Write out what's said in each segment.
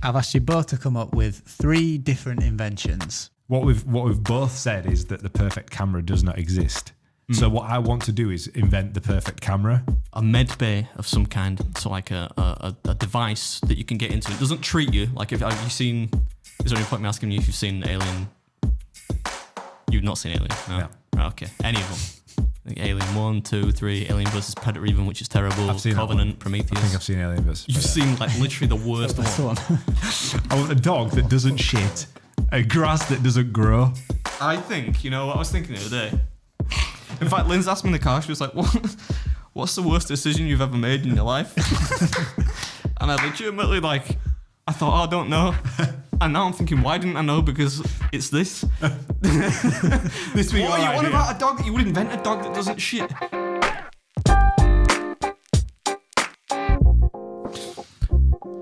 I've asked you both to come up with 3 different inventions. What we've both said is that the perfect camera does not exist. So what I want to do is invent the perfect camera. A med bay of some kind, so like a device that you can get into. It doesn't treat you. Like, have you seen? Is there any point in me asking you if you've seen Alien? You've not seen Alien, no? Right, okay. Any of them? Like Alien 1, 2, 3, Alien versus Predator even, which is terrible. I've seen Covenant, Prometheus. I think I've seen Alien vs. You've seen like literally the worst one. I want a dog that doesn't shit, a grass that doesn't grow. I think, you know what I was thinking the other day? In fact, Lynn's asked me in the car, she was like, what's the worst decision you've ever made in your life? And I legitimately I thought, I don't know. And now I'm thinking, why didn't I know? Because it's this. This week, what are you on about a dog? You would invent a dog that doesn't shit.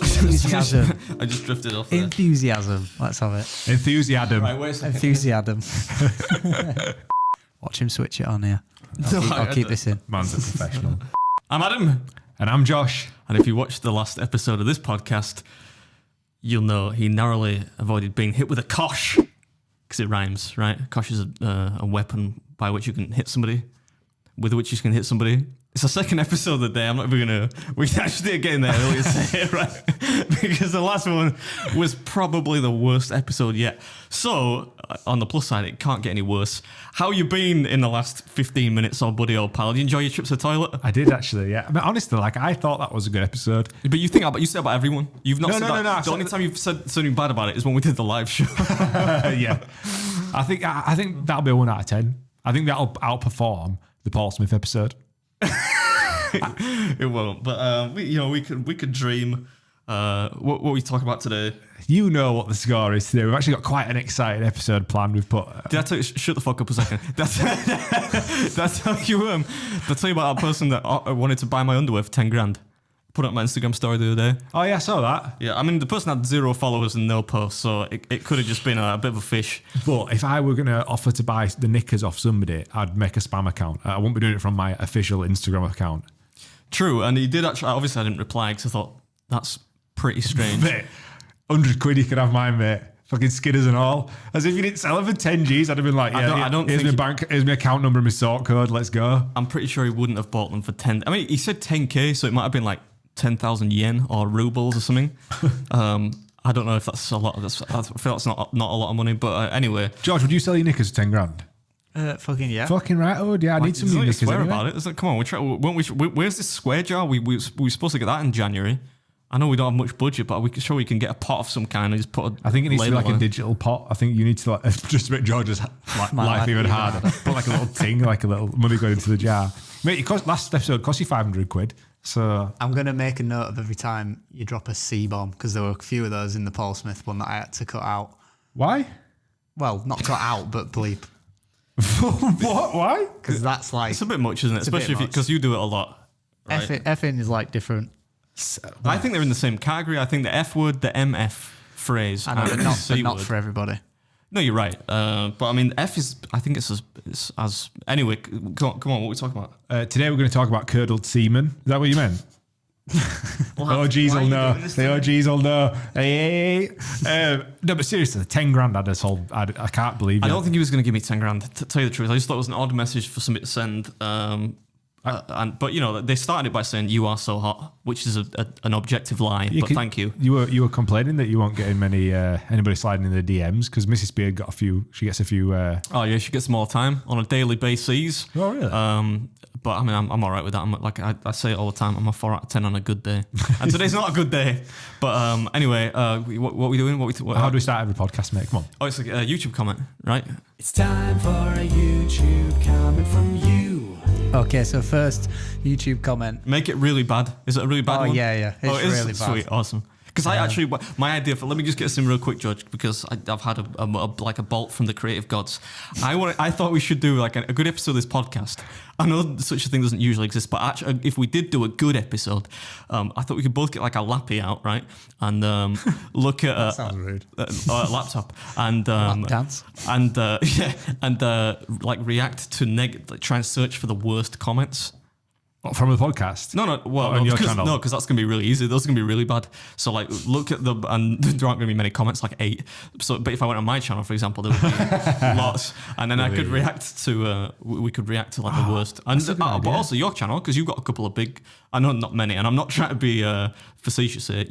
Enthusiasm. I just drifted off there. Enthusiasm. Let's have it. Enthusiasm. Right, wait a second. Enthusiasm. Watch him switch it on here. I'll keep this in. Man's a professional. I'm Adam. And I'm Josh. And if you watched the last episode of this podcast, you'll know he narrowly avoided being hit with a kosh. Because it rhymes, right? Kosh is a weapon by which you can hit somebody. With which you can hit somebody. It's the second episode of the day. I'm not even going to... We actually did get in there earlier to say it, right? Because the last one was probably the worst episode yet. So, on the plus side, it can't get any worse. How you been in the last 15 minutes, old buddy, old pal? Did you enjoy your trips to the toilet? I did actually, yeah. I mean, honestly, I thought that was a good episode. But you say about everyone. You've not said that. No. The only time you've said something bad about it is when we did the live show. Yeah. I think that'll be a 1 out of 10. I think that'll outperform the Paul Smith episode. It won't, but we could dream. What we talk about today? You know what the score is today. We've actually got quite an exciting episode planned. We've put. Did I tell you? Shut the fuck up a second. That's tell you. Did I tell you about that person that wanted to buy my underwear for 10 grand? Put up my Instagram story the other day. Oh yeah, I saw that. Yeah, I mean the person had 0 followers and no posts, so it could have just been a bit of a fish. But if I were going to offer to buy the knickers off somebody, I'd make a spam account. I wouldn't be doing it from my official Instagram account. True, and he did actually. Obviously, I didn't reply because I thought that's pretty strange. Mate, 100 quid you could have mine, mate. Fucking skidders and all. As if you didn't sell them for 10 G's, I'd have been like, yeah, here's my account number and my sort code, let's go. I'm pretty sure he wouldn't have bought them for 10. I mean, he said 10k, so it might have been like 10,000 yen or rubles or something. I don't know if that's a lot. I feel that's not a lot of money, but anyway. George, would you sell your knickers for 10 grand? Fucking yeah. Fucking right, oh yeah, I need some new knickers. Swear anyway. about it. It's like, come on, where's this square jar? We were supposed to get that in January. I know we don't have much budget, but we can get a pot of some kind and just put I think it needs to be like a digital pot. I think you need to just make George's life even harder. Put like a little ting, like a little money going into the jar. Mate, last episode cost you 500 quid. So I'm going to make a note of every time you drop a C-bomb because there were a few of those in the Paul Smith one that I had to cut out. Why? Well, not cut out, but bleep. What? Why? Because that's like... It's a bit much, isn't it? Especially because you do it a lot. Right? Effing is like different. I think they're in the same category. I think the F word, the MF phrase, I know, and but C not word. for everybody. No, you're right. But I mean, F is, I think it's as anyway, come on, what are we talking about? Today we're going to talk about curdled semen. Is that what you meant? OGs will know. The OGs will know. Hey. No, but seriously, 10 grand I can't believe it. I don't think he was going to give me 10 grand, to tell you the truth. I just thought it was an odd message for somebody to send. But you know, they started it by saying "you are so hot," which is an objective lie. But thank you. You were complaining that you weren't getting many anybody sliding in the DMs because Mrs. Beard got a few. She gets a few. Oh yeah, she gets them all the time on a daily basis. Oh really? But I mean, I'm all right with that. I'm like I say it all the time. I'm a 4 out of 10 on a good day, and today's not a good day. But anyway, what are we doing? How do we start every podcast, mate? Come on. Oh, it's like a YouTube comment, right? It's time for a YouTube comment from you. Okay, so first YouTube comment. Make it really bad. Is it a really bad one? Oh yeah. It's really bad. Sweet, awesome. Because I actually, my idea for, let me just get this in real quick, Judge, because I've had a bolt from the creative gods. I thought we should do like a good episode of this podcast. I know such a thing doesn't usually exist, but actually, if we did do a good episode, I thought we could both get like a lappy out, right? And look at That sounds rude. a laptop and Lap dance. and like react to try and search for the worst comments What, from the podcast? No. Well, on your channel? No, because that's gonna be really easy. Those are gonna be really bad. So like, look at them, and there aren't gonna be many comments, like 8. So, but if I went on my channel, for example, there would be lots, and then I could react to. We could react to like the worst. And but also your channel, because you've got a couple of big. I know not many, and I'm not trying to be facetious here.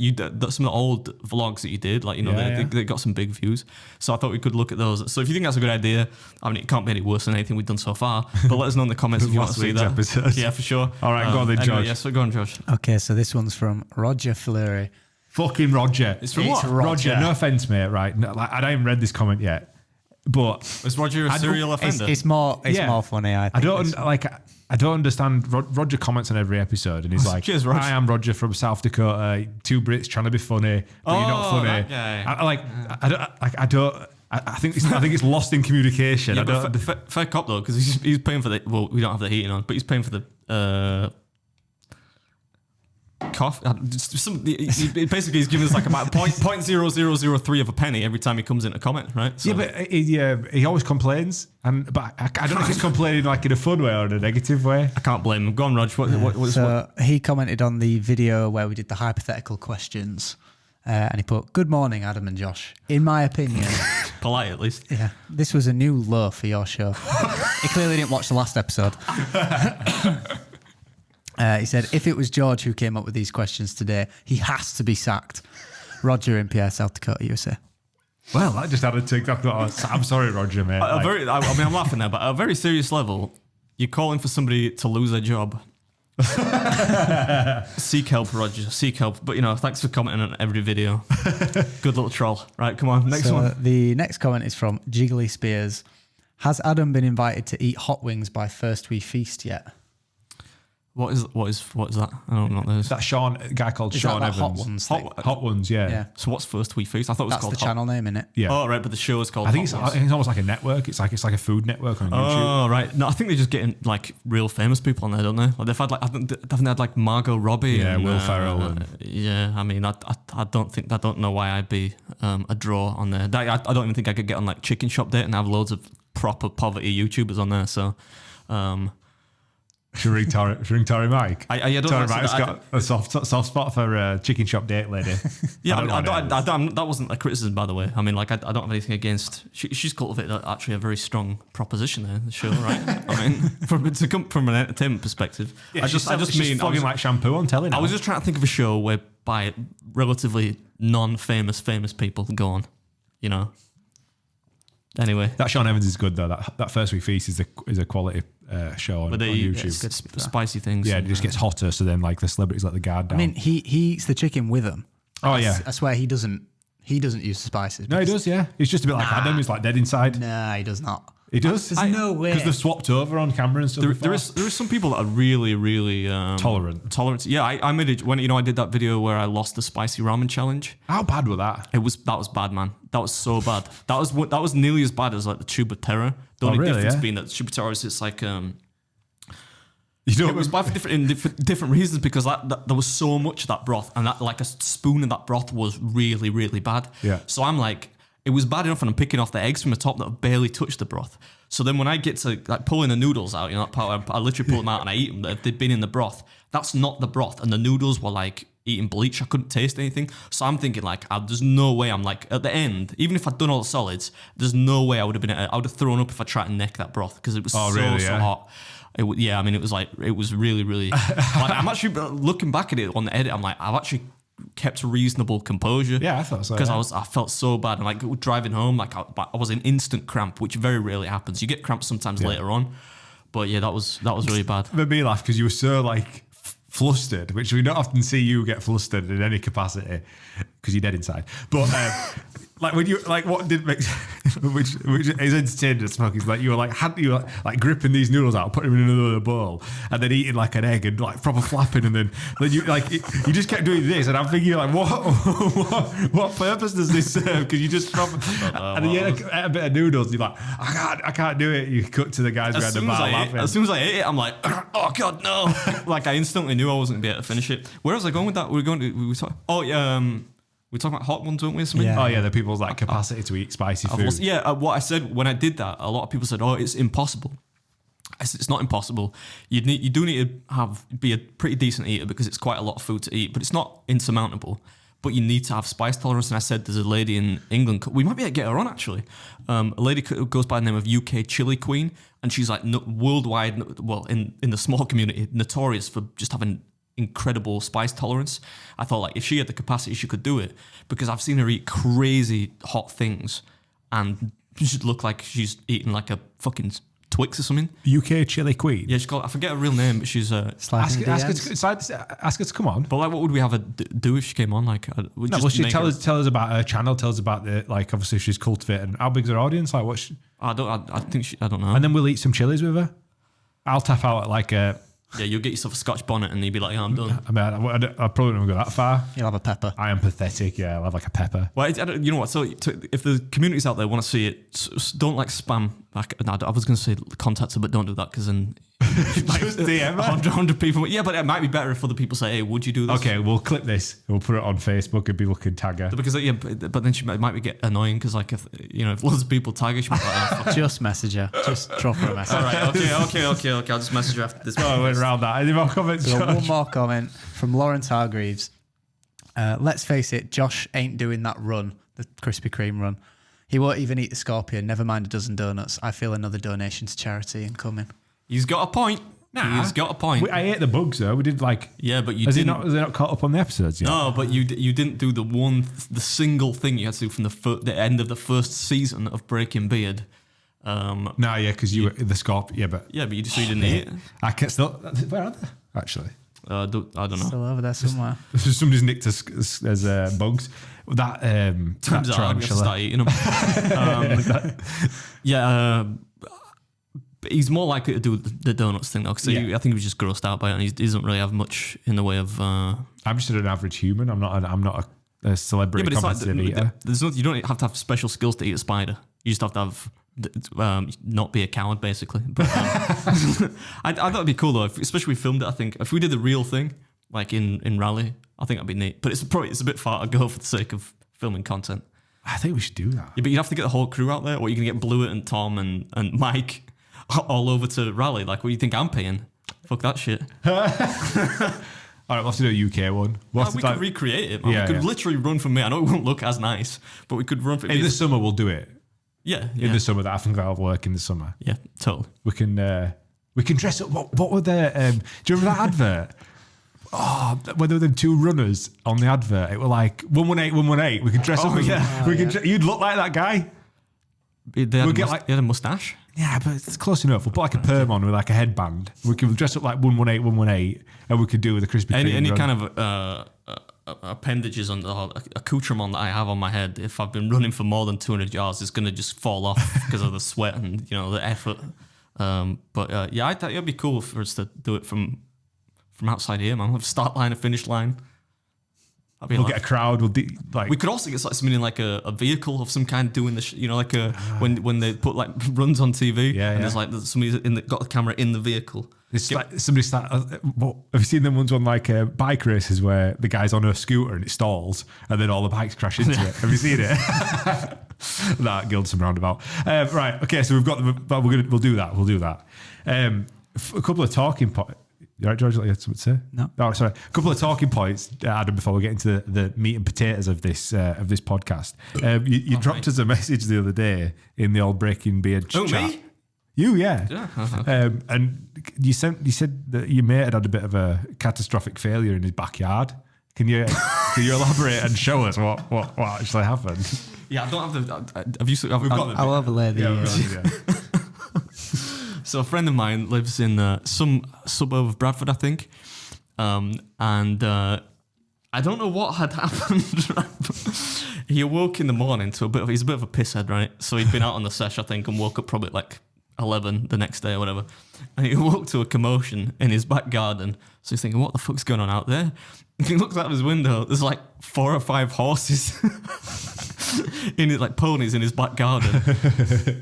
Some of the old vlogs that you did, like they got some big views. So I thought we could look at those. So if you think that's a good idea, I mean, it can't be any worse than anything we've done so far. But let us know in the comments if you want to see that. Episode. Yeah, for sure. All right, go on then, George. Anyway, so go on, George. Okay, so this one's from Roger Fleury. Fucking Roger. It's from what? Roger. No offense, mate. Right? No, like, I haven't read this comment yet, but is Roger a serial offender? It's more funny. I don't understand. Roger comments on every episode, and he's like, Cheers, Roger. "Hi, I'm Roger from South Dakota. 2 Brits trying to be funny, but you're not funny." That guy. I think it's lost in communication. Yeah, but fair cop though, because he's paying for the. Well, we don't have the heating on, but he's paying for the. Coffee. Basically, he's giving us like about 0.0003 of a penny every time he comes in to comment, right? So. Yeah, but he always complains, but I don't know if he's complaining like in a fun way or in a negative way. I can't blame him. Go on, Rog. What? He commented on the video where we did the hypothetical questions, and he put, "Good morning, Adam and Josh. In my opinion," polite at least. Yeah, this was a new low for your show. He clearly didn't watch the last episode. He said, if it was George who came up with these questions today, he has to be sacked. Roger in Pierre, South Dakota, USA. Well, I just had a tick. I'm sorry, Roger, mate. I'm laughing there, but at a very serious level, you're calling for somebody to lose their job. Seek help, Roger. Seek help. But, thanks for commenting on every video. Good little troll. Right, come on, next one. The next comment is from Jiggly Spears. Has Adam been invited to eat hot wings by First We Feast yet? What is that? I don't know what that is. That a guy called Is Sean that Evans. Hot Ones? Hot Ones, yeah. Yeah. So what's First We Feast? I thought it was That's called the channel name, innit? Yeah. Oh, right, but the show is called I think Hot Ones. it's almost like a network. It's like a food network on YouTube. Oh, right. No, I think they're just getting like real famous people on there, don't they? Like they've had haven't they had like Margot Robbie? Yeah, and, Will Ferrell. Yeah, I mean, I don't know why I'd be a draw on there. I don't even think I could get on like Chicken Shop Date and have loads of proper poverty YouTubers on there. So. Should ring Tory Mike? I don't Tory know. Mike's got a soft spot for Chicken Shop Date lady. Yeah, that wasn't a criticism, by the way. I mean, like, I don't have anything against. She's cultivated actually a very strong proposition there in the show, right? I mean, to come from an entertainment perspective, Yeah, she's flogging like shampoo on telly now. I was just trying to think of a show whereby relatively non-famous people go on, Anyway, that Sean Evans is good though. That First We Feast is a quality show on YouTube. Spicy things. Yeah, it just gets hotter. So then, like the celebrities let the guard down. I mean, he eats the chicken with them. Oh yeah, I swear he doesn't use the spices. No, he does. Yeah, he's just a bit like Adam. He's like dead inside. Nah, he does not. He does. There's no way. Because they've swapped over on camera and stuff. There is some people that are really, really tolerant. Yeah, I made it when I did that video where I lost the spicy ramen challenge. How bad was that? That was bad, man. That was so bad. That was nearly as bad as like the tube of terror. The only difference being that the tube of terror is it's like it was bad for different reasons because there was so much of that broth and that like a spoon of that broth was really, really bad. Yeah. So I'm like. It was bad enough, and I'm picking off the eggs from the top that have barely touched the broth. So then when I get to like pulling the noodles out, that part where I literally pull them out and I eat them. If they'd been in the broth, that's not the broth, and the noodles were like eating bleach. I couldn't taste anything. So I'm thinking like, there's no way. I'm like at the end, even if I'd done all the solids, there's no way I would have thrown up if I tried to neck that broth because it was so hot. It was really, really. Like, I'm actually looking back at it on the edit. I'm like, I've actually kept reasonable composure. Yeah, I thought so. Because I felt so bad. And like driving home, like I was in instant cramp, which very rarely happens. You get cramps sometimes later on. But yeah, that was really bad. It made me laugh because you were so like flustered, which we don't often see you get flustered in any capacity because you're dead inside. But like when you like what did make which is entertaining as fuck is like you were like gripping these noodles out, putting them in another bowl, and then eating like an egg and like proper flapping, and then you like you just kept doing this, and I'm thinking like what purpose does this serve? Because you just and then you had a bit of noodles, you're like I can't do it. You cut to the guys behind the bar laughing. As soon as I ate it, I'm like, oh god no! Like I instantly knew I wasn't gonna be able to finish it. Where was I going with that? We were talking about hot ones, weren't we? Yeah. Oh yeah, the people's like capacity to eat spicy food. What I said when I did that, a lot of people said, "Oh, it's impossible." It's not impossible. You do need to be a pretty decent eater because it's quite a lot of food to eat, but it's not insurmountable. But you need to have spice tolerance. And I said there's a lady in England. We might be able to get her on actually. A lady who goes by the name of UK Chili Queen, and she's like worldwide, well, in the small community, notorious for just having incredible spice tolerance. I thought like if she had the capacity, she could do it because I've seen her eat crazy hot things, and she should look like she's eating like a fucking Twix or something. UK Chili Queen. Yeah, she's called, I forget her real name, but she's Ask her to come on. But like, what would we have her do if she came on? Like, She tell us about her channel. Tell us about the like. Obviously, she's cultivating. How big's her audience? Like, what? I don't know. And then we'll eat some chilies with her. I'll tap out at like a. Yeah, you'll get yourself a Scotch bonnet and you'll be like, yeah, I'm done. I mean, I probably don't go that far. You'll have a pepper. I am pathetic. Yeah, I'll have like a pepper. Well, you know what? So if the communities out there want to see it, don't like spam. Like, I was going to say contact her, but don't do that because then Just DM her. 100 people. Yeah, but it might be better if other people say, hey, would you do this? Okay, we'll clip this. We'll put it on Facebook and people can tag her. Because but then she might get annoying because like if loads of people tag her, she might be like, oh, fuck. Just message her. Just drop her a message. All right, okay. I'll just message her after this. Oh, I went around that. Any more comments? So Josh? one more comment from Lawrence Hargreaves. Let's face it, Josh ain't doing that run, the Krispy Kreme run. He won't even eat the scorpion, never mind a dozen donuts. I feel another donation to charity incoming. He's got a point. He's got a point. I ate the bugs though. We did like. Yeah, but you Has didn't. they not caught up on the episodes yet? No, but you didn't do the single thing you had to do from the end of the first season of Breaking Bad. No, yeah, because you were the scorpion. Yeah, but you didn't eat it. I can still. Where are they? Actually, I don't know. Still over there somewhere. somebody's nicked us as bugs. That Turns out I'm going to start eating them. But he's more likely to do the donuts thing though, because I think he was just grossed out by it, and he doesn't really have much in the way of. I'm just an average human. I'm not a celebrity competitive eater. You don't have to have special skills to eat a spider. You just have to have not be a coward, basically. But I thought it'd be cool though, especially if we filmed it. I think if we did the real thing, like in Raleigh, I think that'd be neat. But it's a bit far to go for the sake of filming content. I think we should do that. Yeah, but you'd have to get the whole crew out there, or you can get Blewett and Tom and Mike all over to Raleigh. Like, what do you think I'm paying? Fuck that shit. All right, we'll have to do a UK one. We could recreate it, man. Yeah, we could literally run from me. I know it won't look as nice, but we could run from in the summer. We'll do it. Yeah. In the summer, I think that'll work in the summer. Yeah, totally. We can dress up. What were there? Do you remember that advert? Oh, when there were them two runners on the advert, it were like 118, 118. We could dress up. You'd look like that guy. They had a mustache. Yeah, but it's close enough. We'll put like a perm on with like a headband. We could dress up like 118, 118, and we could do with a Krispy Kreme. Any kind of appendages on the accoutrement that I have on my head, if I've been running for more than 200 yards, it's going to just fall off because of the sweat and the effort. But I thought it'd be cool for us to do it from outside here, man. We'll have start line and finish line. We'll get a crowd. We could also get something in like a vehicle of some kind doing the when they put like runs on TV. And there's like somebody got the camera in the vehicle. It's like somebody start. Have you seen them ones on like bike races where the guy's on a scooter and it stalls and then all the bikes crash into it? Have you seen it? That Gildsome roundabout. Right. Okay. So we've got. We'll do that. We'll do that. A couple of talking points. You right, George? You had something to say? No. Oh, sorry. A couple of talking points, Adam, before we get into the meat and potatoes of this podcast. You dropped us a message the other day in the old Breaking Bad chat. Me? You, yeah. Okay. And you said that your mate had a bit of a catastrophic failure in his backyard. Can you elaborate and show us what actually happened? Yeah, I don't have the. Have you? I'll overlay the. So a friend of mine lives in some suburb of Bradford, I think, and I don't know what had happened. Right? He awoke in the morning to he's a bit of a pisshead, right? So he'd been out on the sesh, I think, and woke up probably like 11 the next day or whatever. And he awoke to a commotion in his back garden. So he's thinking, what the fuck's going on out there? And he looks out of his window. There's like 4 or 5 horses in it, like ponies in his back garden,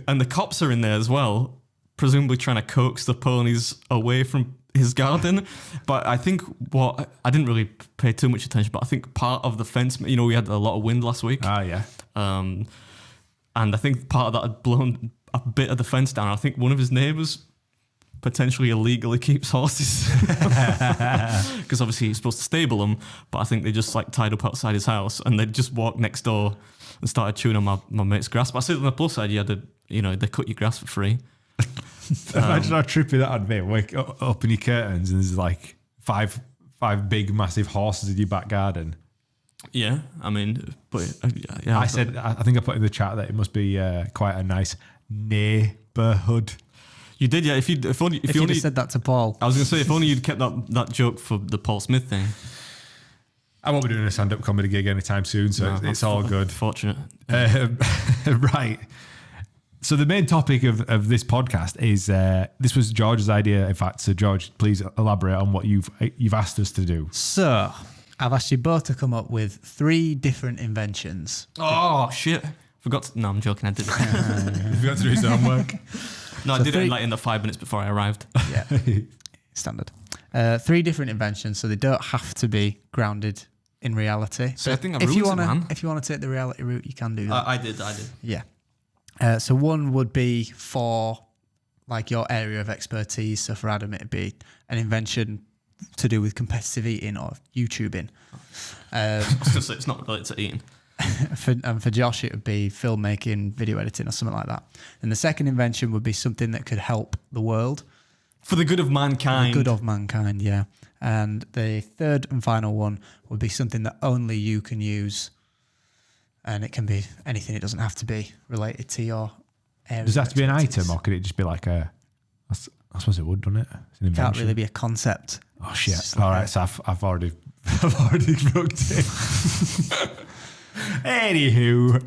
and the cops are in there as well, presumably trying to coax the ponies away from his garden. But I think I didn't really pay too much attention, but I think part of the fence, we had a lot of wind last week. Ah, yeah. And I think part of that had blown a bit of the fence down. I think one of his neighbours potentially illegally keeps horses because obviously he's supposed to stable them, but I think they just like tied up outside his house and they just walked next door and started chewing on my mate's grass. But I said on the plus side, they cut your grass for free. Imagine how trippy that would be. Wake up, open your curtains and there's like five big massive horses in your back garden. Yeah, I mean, but yeah. I think I put in the chat that it must be quite a nice neighborhood. You did, yeah. If you only said that to Paul, I was going to say if only you'd kept that joke for the Paul Smith thing. I won't be doing a stand-up comedy gig anytime soon, so it's all good. Fortunate. Right. So the main topic of this podcast is this was George's idea. In fact, so George, please elaborate on what you've asked us to do. So I've asked you both to come up with 3 different inventions. Oh shit! No, I'm joking. I did. You forgot to do his homework. No, I did it like in the 5 minutes before I arrived. Yeah, standard. 3 different inventions, so they don't have to be grounded in reality. So I think if you want to take the reality route, you can do that. I did. Yeah. So one would be for like your area of expertise. So for Adam, it'd be an invention to do with competitive eating or YouTubing. I was going to say it's not related to eating. And for Josh, it would be filmmaking, video editing, or something like that. And the second invention would be something that could help the world. For the good of mankind. For the good of mankind, yeah. And the third and final one would be something that only you can use. And it can be anything. It doesn't have to be related to your area. Does it have to be an item, or could it just be like I suppose it would, doesn't it? It's an invention. Can't really be a concept. Oh shit! All right, so I've already booked it. Anywho,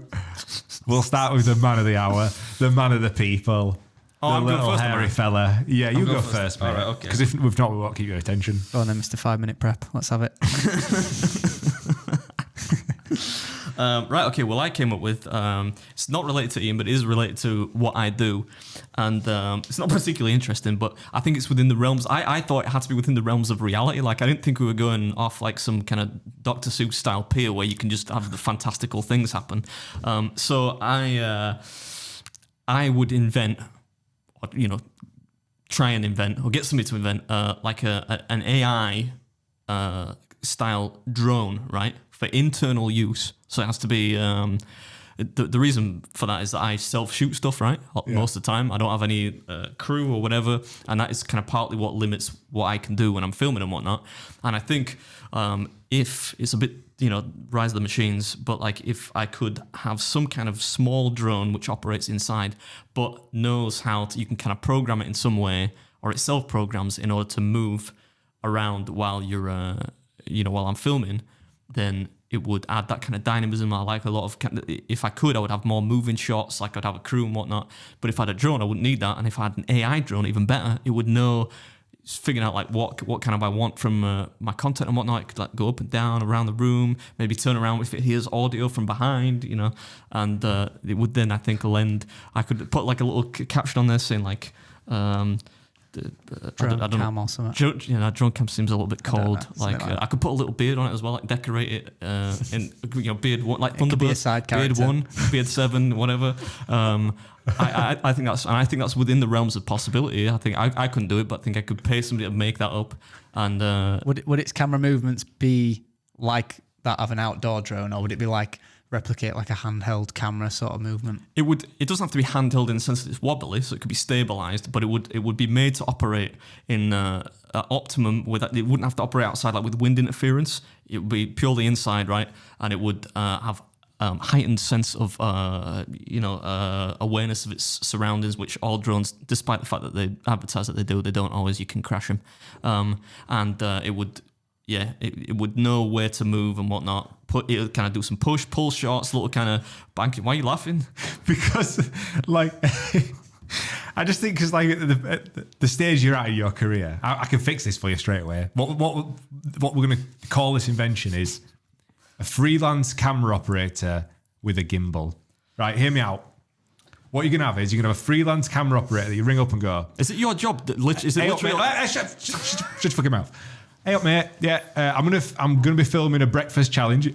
we'll start with the man of the hour, the man of the people. Oh, I'm going first, hairy fella. Yeah, you go first. first, mate. All right, okay. Because if not, we won't keep your attention. Go on then, Mr. 5-minute prep. Let's have it. Right, okay, well, I came up with, it's not related to Ian, but it is related to what I do. And it's not particularly interesting, but I think it's within the realms, I thought it had to be within the realms of reality. Like, I didn't think we were going off like some kind of Dr. Seuss style pier where you can just have the fantastical things happen. So I would invent, or, try and invent, or get somebody to invent like an AI style drone, right? For internal use. So it has to be, the reason for that is that I self-shoot stuff, right? Most of the time. I don't have any crew or whatever. And that is kind of partly what limits what I can do when I'm filming and whatnot. And I think if it's a bit, rise of the machines, but like if I could have some kind of small drone which operates inside, but knows how to, you can kind of program it in some way, or it self-programs in order to move around while you're, while I'm filming, then it would add that kind of dynamism. I like a lot of, if I could, I would have more moving shots, like I'd have a crew and whatnot. But if I had a drone, I wouldn't need that. And if I had an AI drone, even better, it would know, figuring out like what kind of I want from my content and whatnot. It could like go up and down around the room, maybe turn around if it hears audio from behind, and it would then, I think, lend, I could put like a little caption on there saying like, drone cam or something. Drone cam seems a little bit cold. Like I could put a little beard on it as well, like decorate it, and beard one, like It could be a Thunderbird, side beard character. 1, beard 7, whatever. I think that's within the realms of possibility. I think I couldn't do it, but I think I could pay somebody to make that up. And Would its camera movements be like that of an outdoor drone, or would it be like replicate like a handheld camera sort of movement? It doesn't have to be handheld in the sense that it's wobbly, so it could be stabilized, but it would be made to operate in optimum with that. It wouldn't have to operate outside like with wind interference. It would be purely inside, right? And it would have heightened sense of awareness of its surroundings, which all drones, despite the fact that they advertise that they don't always. You can crash them, and it would. Yeah, it would know where to move and whatnot. It would kind of do some pull shots, little kind of banking. Why are you laughing? Because, like, I just think because, like, the stage you're at in your career, I can fix this for you straight away. What we're going to call this invention is a freelance camera operator with a gimbal. Right, hear me out. What you're going to have is you're going to have a freelance camera operator that you ring up and go, is it your job? Is it literally? Shut your fucking mouth. Hey up, mate. Yeah, I'm gonna be filming a breakfast challenge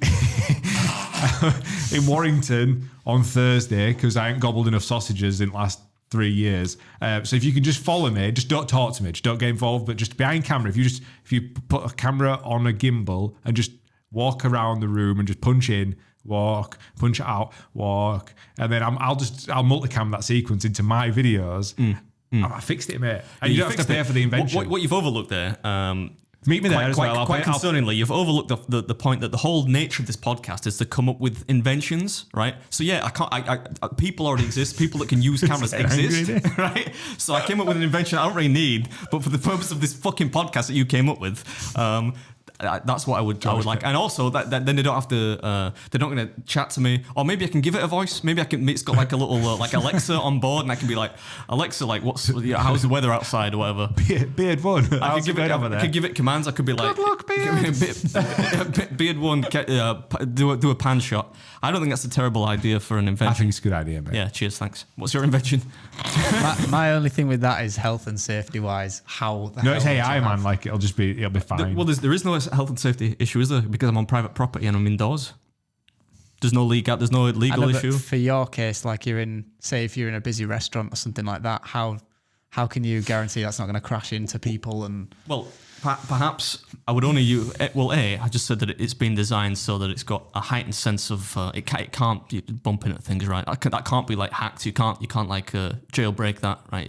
in Warrington on Thursday because I ain't gobbled enough sausages in the last 3 years. So if you can just follow me, just don't talk to me, just don't get involved, but just behind camera, if you put a camera on a gimbal and just walk around the room and just punch in, walk, punch it out, walk, and then I'll multicam that sequence into my videos. I fixed it, mate. And you don't have to pay for the invention. What you've overlooked there, meet me there as well. Quite concerningly, you've overlooked the point that the whole nature of this podcast is to come up with inventions, right? So yeah, people already exist. People that can use cameras exist, right? So I came up with an invention I don't really need, but for the purpose of this fucking podcast that you came up with, that's what I would like. And also that then they don't have to, they're not going to chat to me, or maybe I can give it a voice. Maybe it's got like a little like Alexa on board, and I can be like, Alexa, like how's the weather outside or whatever. Beard one. I could give it commands. I could be like, good luck, Beard. Beard one, do a pan shot. I don't think that's a terrible idea for an invention. I think it's a good idea, mate. Yeah, cheers, thanks. What's your invention? my only thing with that is health and safety wise. It's AI, man. Like it'll be fine. There is no health and safety issue, is there? Because I'm on private property and I'm indoors. There's no legal issue. For your case, like if you're in a busy restaurant or something like that, how can you guarantee that's not going to crash into people? And well, perhaps I would only use. I just said that it's been designed so that it's got a heightened sense of it can't be bumping at things, right? That can't be like hacked. You can't like jailbreak that, right?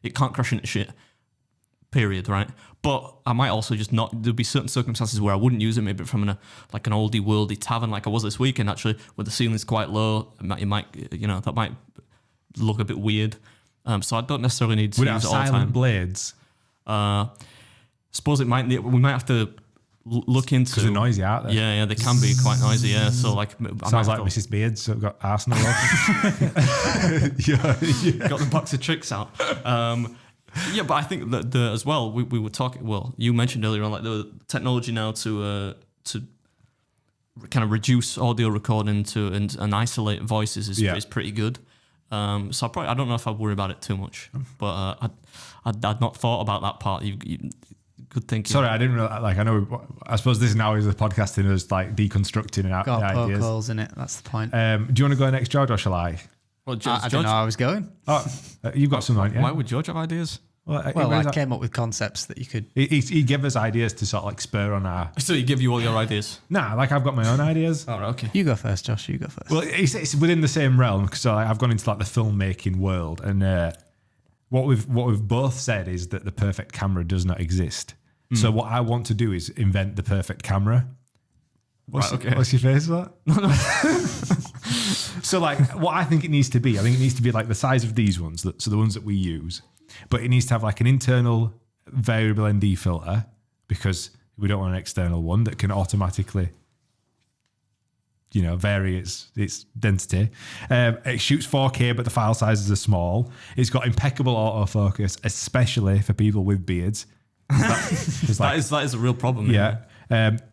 It can't crash into shit. Period, right? But I might also just not. There'll be certain circumstances where I wouldn't use it, maybe from an oldie worldy tavern, like I was this weekend actually, where the ceiling's quite low. That might look a bit weird. So I don't necessarily need to use it all the time. Silent blades. Suppose we might have to look into. Because they're noisy, aren't they? Yeah, they can be quite noisy. Yeah, so like sounds like Mrs. Beard. So we've got Arsenal. Got the box of tricks out. Yeah, but I think that as well, we were talking. Well, you mentioned earlier on like the technology now to kind of reduce audio recording and isolate voices is pretty good. So I don't know if I'd worry about it too much, but I'd not thought about that part. You good thinking. Sorry, I didn't really, like. I know. I suppose this now is the podcasting is like deconstructing and got the ideas. holes in it. That's the point. Do you want to go next, George, or shall I? Well, I don't know how I was going. Oh, you've got some, yeah? Why would George have ideas? Well, I came up with concepts that you could. He gave us ideas to sort of like spur on our. So he give you all your ideas? Nah, like I've got my own ideas. All right, okay. You go first, Josh. You go first. Well, it's within the same realm. So I've gone into like the filmmaking world, and what we've both said is that the perfect camera does not exist. So what I want to do is invent the perfect camera. What's your face for that? So like what I think it needs to be, I think it needs to be like the size of these ones, so the ones that we use, but it needs to have like an internal variable ND filter because we don't want an external one that can automatically, vary its density. It shoots 4K, but the file sizes are small. It's got impeccable autofocus, especially for people with beards. That is a real problem. Yeah.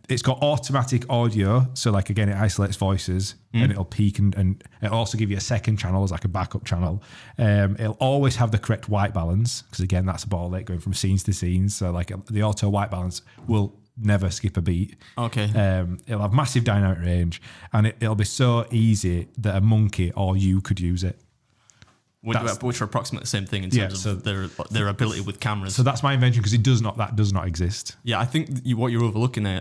It's got automatic audio, so like again, it isolates voices and it'll peak and it'll also give you a second channel as like a backup channel. It'll always have the correct white balance because again, that's a ball ache going from scenes to scenes. So like the auto white balance will never skip a beat. Okay. It'll have massive dynamic range and it'll be so easy that a monkey or you could use it. Which are approximately the same thing in terms of their ability with cameras. So that's my invention because that does not exist. Yeah, I think what you're overlooking there.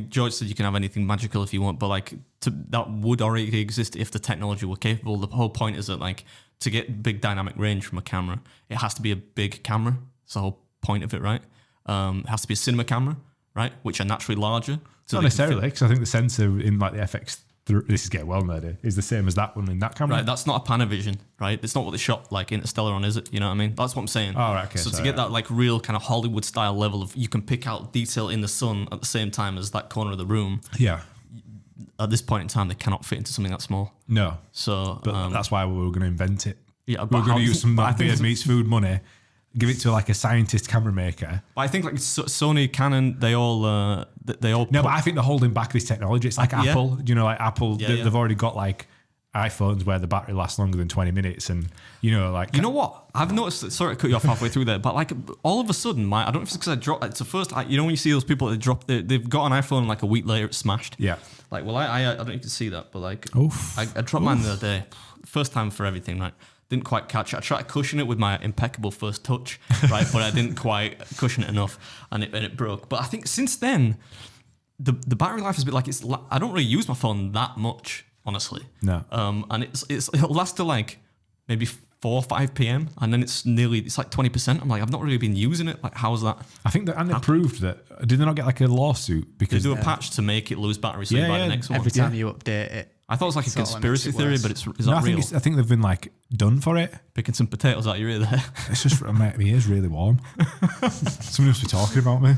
George said you can have anything magical if you want, but that would already exist if the technology were capable. The whole point is that to get big dynamic range from a camera, it has to be a big camera. That's the whole point of it, right? It has to be a cinema camera, right? Which are naturally larger. So not necessarily, because I think the sensor in like the FX. This is getting well nerdy. Is the same as that one in that camera? Right, that's not a Panavision, right? It's not what they shot like Interstellar on, is it? You know what I mean? That's what I'm saying. Oh, right, okay. So to get that real kind of Hollywood style level of you can pick out detail in the sun at the same time as that corner of the room. Yeah. At this point in time, they cannot fit into something that small. No. So, but that's why we were going to invent it. Yeah, we're going to use some beard meets food money. Give it to like a scientist camera maker. But I think Sony, Canon, they all. No, but I think they're holding back this technology. It's like Apple. Like Apple, they've already got like iPhones where the battery lasts longer than 20 minutes, and you know what? I've noticed that. Sorry to cut you off halfway through there, but all of a sudden, I don't know if it's because I dropped. It's the first. When you see those people that they've got an iPhone and a week later it's smashed. Yeah. I don't know if you can see that, but I dropped mine the other day. First time for everything, right? didn't quite catch it. I tried to cushion it with my impeccable first touch, right? But I didn't quite cushion it enough, and it broke. But I think since then, the battery life has been like I don't really use my phone that much, honestly. No. And it'll last till like maybe 4 or 5 p.m. and then it's like 20%. I'm like, I've not really been using it. Like, how's that? I think that, and they proved that. Did they not get like a lawsuit They because do a patch to make it lose battery so you buy the next one. Every time you update it. I thought it was like a sort of conspiracy makes it theory, worse. but it's No, not real. I think they've been like done for it. Picking some potatoes out your ear there. It's just my ears really warm. Somebody must be talking about me.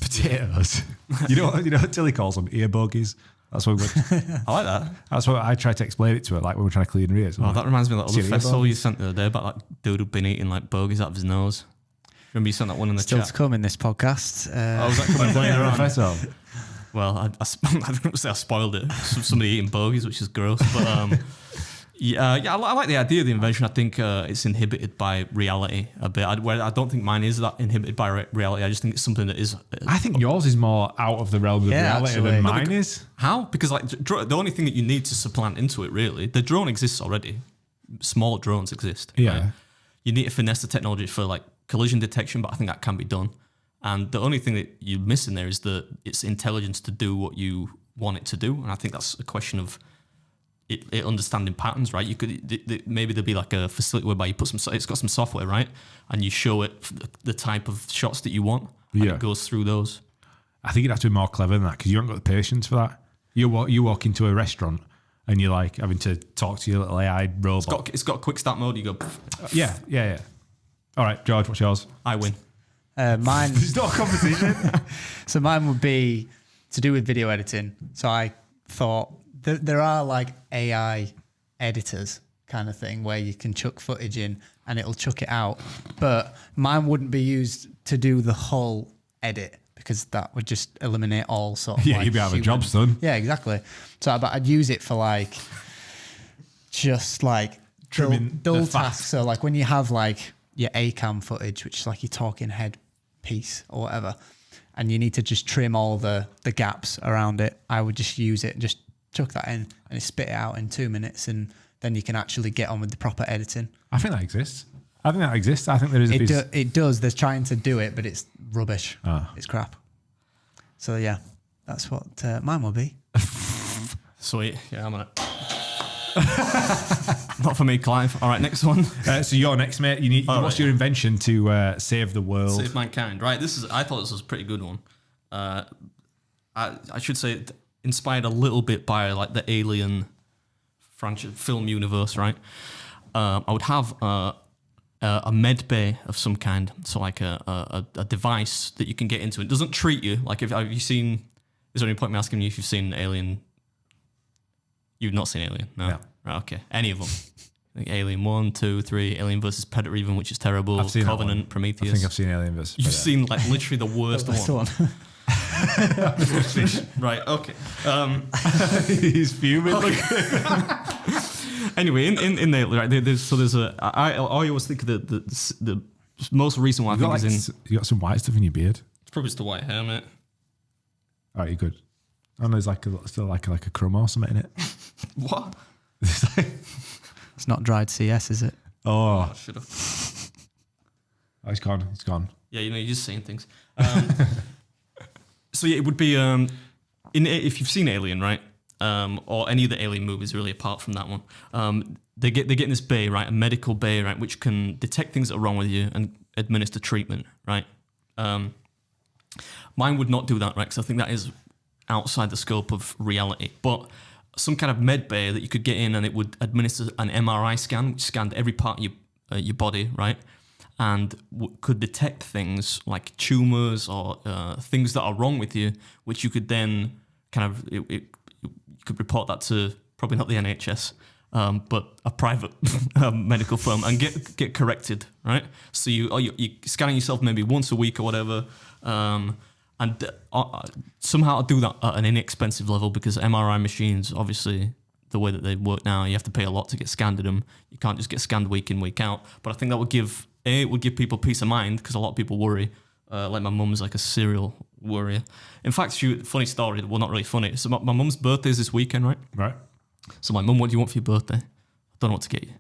Potatoes. You know what Tilly calls them? Ear bogies. That's what I like that. that's what I tried to explain it to her, like when we were trying to clean her ears. Oh, that reminds me of that other See, festival ear you sent the other day about that dude who'd been eating like bogies out of his nose. Remember you sent that one in the Still chat? to come in this podcast. Oh, was that coming later on? Professor. Well, I think I spoiled it. Somebody eating bogies, which is gross. But I like the idea of the invention. I think it's inhibited by reality a bit. I don't think mine is that inhibited by reality. I just think it's something that is. I think yours is more out of the realm of reality actually. than No, mine is. How? Because like the only thing that you need to supplant into it, really, the drone exists already. Small drones exist. Yeah. Right? You need to finesse the technology for like collision detection, but I think that can be done. And the only thing that you're missing there is its intelligence to do what you want it to do. And I think that's a question of it understanding patterns, right? You could maybe there'd be like a facility whereby you put it's got some software, right? And you show it the type of shots that you want, and Yeah. it goes through those. I think you'd have to be more clever than that because you haven't got the patience for that. You walk into a restaurant and you're like having to talk to your little AI robot. It's got a quick start mode. You go, Yeah. All right, George, what's yours? I win. Mine. There's not a competition. So mine would be to do with video editing. So I thought there are like AI editors kind of thing where you can chuck footage in and it'll chuck it out. But mine wouldn't be used to do the whole edit because that would just eliminate all sort of Yeah, you'd be out of a job, son. Yeah, exactly. So but I'd use it for like just like Trimming dull the fat. tasks. So like when you have like your ACAM footage, which is like your talking head piece or whatever, and you need to just trim all the gaps around it, I would just use it and just chuck that in and it spit it out in 2 minutes, and then you can actually get on with the proper editing. I think that exists. I think there is a piece. It does. They're trying to do it, but it's rubbish. It's crap. So yeah, that's what mine will be. Sweet. Yeah, I'm on it. Not for me, Clive. All right, next one. So you're next, mate. You need. All What's right. your invention to save the world? Save mankind. Right. I thought this was a pretty good one. I should say it inspired a little bit by like the Alien franchise film universe, right? I would have a med bay of some kind, so like a device that you can get into. It doesn't treat you. Like, have you seen? Is there any point in me asking you if you've seen Alien? You've not seen Alien, no? No. Right, okay. Any of them? I think Alien 1, 2, 3, Alien versus Predator, even, which is terrible. I've seen that Covenant, one. Prometheus. I think I've seen Alien vs. You've seen like literally the worst That's the one. one. Right, okay. He's fuming. Anyway, in the right, there's a. I always think that the most recent one I think is in. You got some white stuff in your beard. It's probably just the white hair, mate. All right, you're good. I know there's still like a crumb or something in it. What? It's not dried CS, is it? Oh, I should have. it's gone. It's gone. Yeah, you're just saying things. So yeah, it would be if you've seen Alien, right, or any of the Alien movies, really, apart from that one, they get in this bay, right, a medical bay, right, which can detect things that are wrong with you and administer treatment, right. Mine would not do that, right, because I think that is outside the scope of reality. But some kind of med bay that you could get in, and it would administer an MRI scan, which scanned every part of your body, right. And could detect things like tumors or things that are wrong with you, which you could then kind of you could report that to probably not the NHS, but a private medical firm and get corrected, right? So you're scanning yourself maybe once a week or whatever, and somehow do that at an inexpensive level, because MRI machines, obviously, the way that they work now, you have to pay a lot to get scanned at them. You can't just get scanned week in, week out. But I think that would give people peace of mind, because a lot of people worry. Like my mum's like a serial worrier. In fact, funny story, well, not really funny. So my mum's birthday is this weekend, right? Right. So my mum, what do you want for your birthday? I don't know what to get you.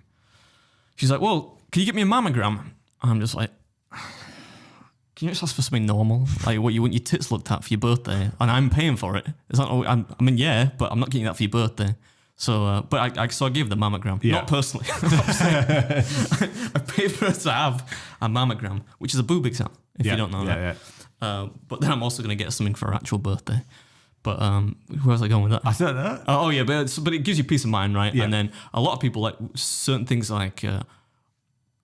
she's like, well, can you get me a mammogram? I'm just like, can you just ask for something normal? Like what you want your tits looked at for your birthday, and I'm paying for it. It's not. I mean, yeah, but I'm not getting that for your birthday. So, but I gave the mammogram, not personally. I paid for her to have a mammogram, which is a boob exam. If you don't know that. Yeah. But then I'm also going to get something for her actual birthday. But where was I going with that? I said that. Oh yeah, but it gives you peace of mind, right? Yeah. And then a lot of people like certain things like.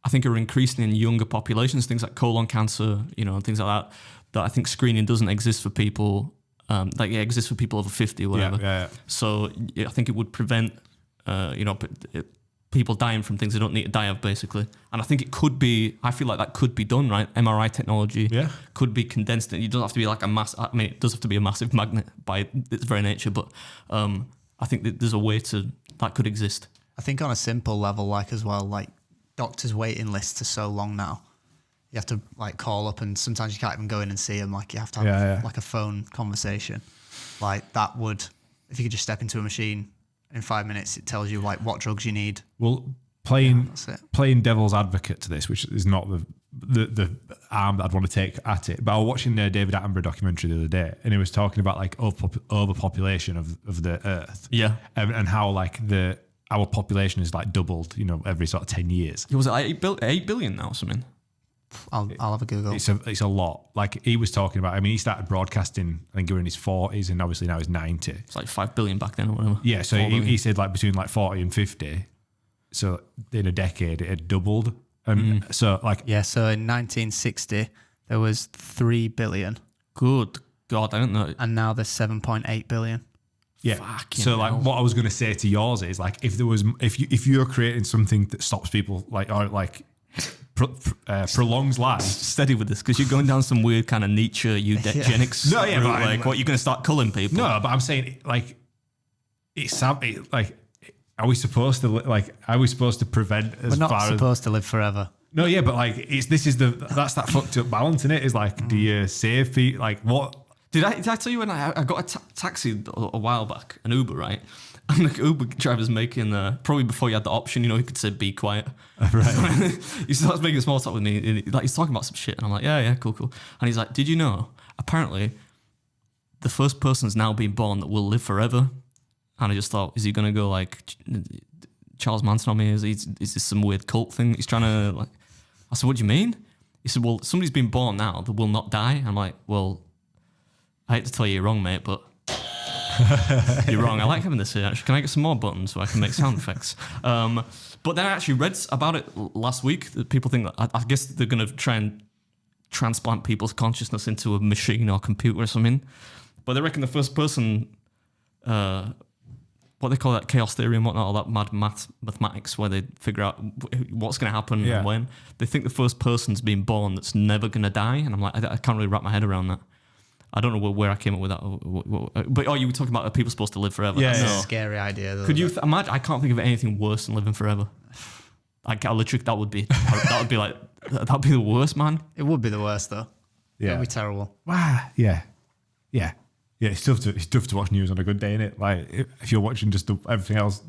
I think are increasing in younger populations, things like colon cancer, and things like that. That I think screening doesn't exist for people, it exists for people over 50 or whatever. Yeah. So I think it would prevent, people dying from things they don't need to die of, basically. And I think it could be. I feel like that could be done, right? MRI technology could be condensed. It doesn't have to be like a mass. I mean, it does have to be a massive magnet by its very nature, but I think that there's a way that could exist. I think on a simple level, like as well, like. Doctors' waiting lists are so long now. You have to like call up, and sometimes you can't even go in and see them. Like you have to have like a phone conversation. Like that would, if you could just step into a machine in 5 minutes, it tells you like what drugs you need. Well, playing devil's advocate to this, which is not the arm that I'd want to take at it. But I was watching the David Attenborough documentary the other day, and he was talking about like overpopulation of the Earth. Yeah, and how like our population is like doubled, every sort of 10 years. Was it like 8 billion now or something? I'll have a Google. It's a lot. Like he was talking about, I mean, he started broadcasting, I think he was in his 40s, and obviously now he's 90. It's like 5 billion back then or whatever. Yeah, so he said like between like 40 and 50. So in a decade, it had doubled. And so like... Yeah, so in 1960, there was 3 billion. Good God, I don't know. And now there's 7.8 billion. Yeah. Fucking so like hell. what I was going to say to yours is like if you're creating something that stops people prolongs life. Steady with this, because you're going down some weird kind of Nietzsche eugenics. No, yeah, route, but like what you're going to start culling people. No, but I'm saying like are we supposed to prevent as We're not far supposed to live forever. No, yeah, but like that's that fucked up balance in it. Is like, do you save people? Like what? Did I tell you when I got a taxi a while back, an Uber, right? And the Uber driver's making, probably before you had the option, he could say, be quiet. Right. He starts making small talk with me. And he's talking about some shit. And I'm like, yeah, cool. And he's like, did you know, apparently, the first person's now being born that will live forever? And I just thought, is he going to go like Charles Manson on me? Is this some weird cult thing he's trying to like? I said, what do you mean? He said, well, somebody's been born now that will not die. I'm like, well, I hate to tell you you're wrong, mate, but you're wrong. I like having this here. Actually, can I get some more buttons so I can make sound effects? But then I actually read about it last week. That people think that I guess they're going to try and transplant people's consciousness into a machine or computer or something. But they reckon the first person, what they call that chaos theory and whatnot, all that mad mathematics where they figure out what's going to happen and when. They think the first person's being born that's never going to die. And I'm like, I can't really wrap my head around that. I don't know where I came up with that. But you were talking about are people supposed to live forever? Yeah, That's no. a scary idea. Though, Could you imagine? I can't think of anything worse than living forever. I literally, that would be the worst, man. It would be the worst, though. Yeah. It'd be terrible. Wow. Yeah. It's tough to watch news on a good day, innit? Like if you're watching just everything else.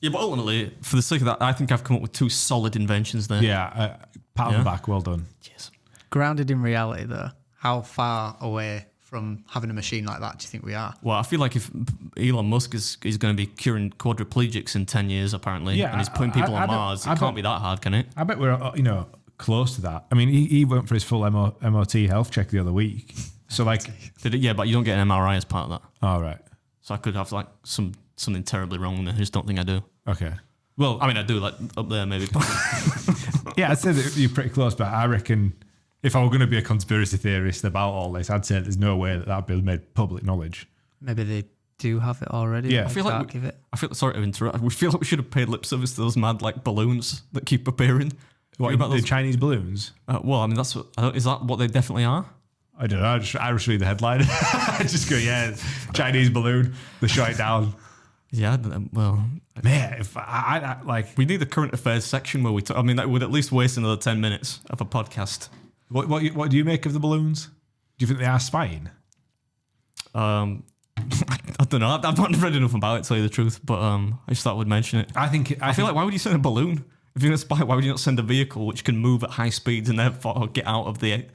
Yeah, but ultimately, for the sake of that, I think I've come up with 2 solid inventions there. Yeah. Pat on the back. Well done. Cheers. Grounded in reality, though, how far away from having a machine like that do you think we are? Well, I feel like if Elon Musk is going to be curing quadriplegics in 10 years, apparently, Yeah, and he's putting people on Mars, it can't be that hard, can it? I bet we're close to that. I mean, he went for his full MOT health check the other week. So like, Yeah, but you don't get an MRI as part of that. all right, So I could have like something terribly wrong with it. I just don't think I do. okay. Well, I mean, I do, like up there maybe. Yeah, I'd say that you're pretty close, but I reckon if I were going to be a conspiracy theorist about all this, I'd say there's no way that'd be made public knowledge. Maybe they do have it already. Yeah. I feel like sorry to interrupt. We feel like we should have paid lip service to those mad like balloons that keep appearing. What about the Chinese balloons? Well, I mean, is that what they definitely are? I don't know. I just read the headline. I just go, yeah, Chinese balloon. They shut it down. Yeah, well, Man, if I like, we need the current affairs section where I mean, that would at least waste another 10 minutes of a podcast. what do you make of the balloons? Do you think they are spying? I don't know. I've not read enough about it, to tell you the truth, but I just thought I would mention it. I feel like, why would you send a balloon? If you're going to spy, why would you not send a vehicle which can move at high speeds and therefore get out of the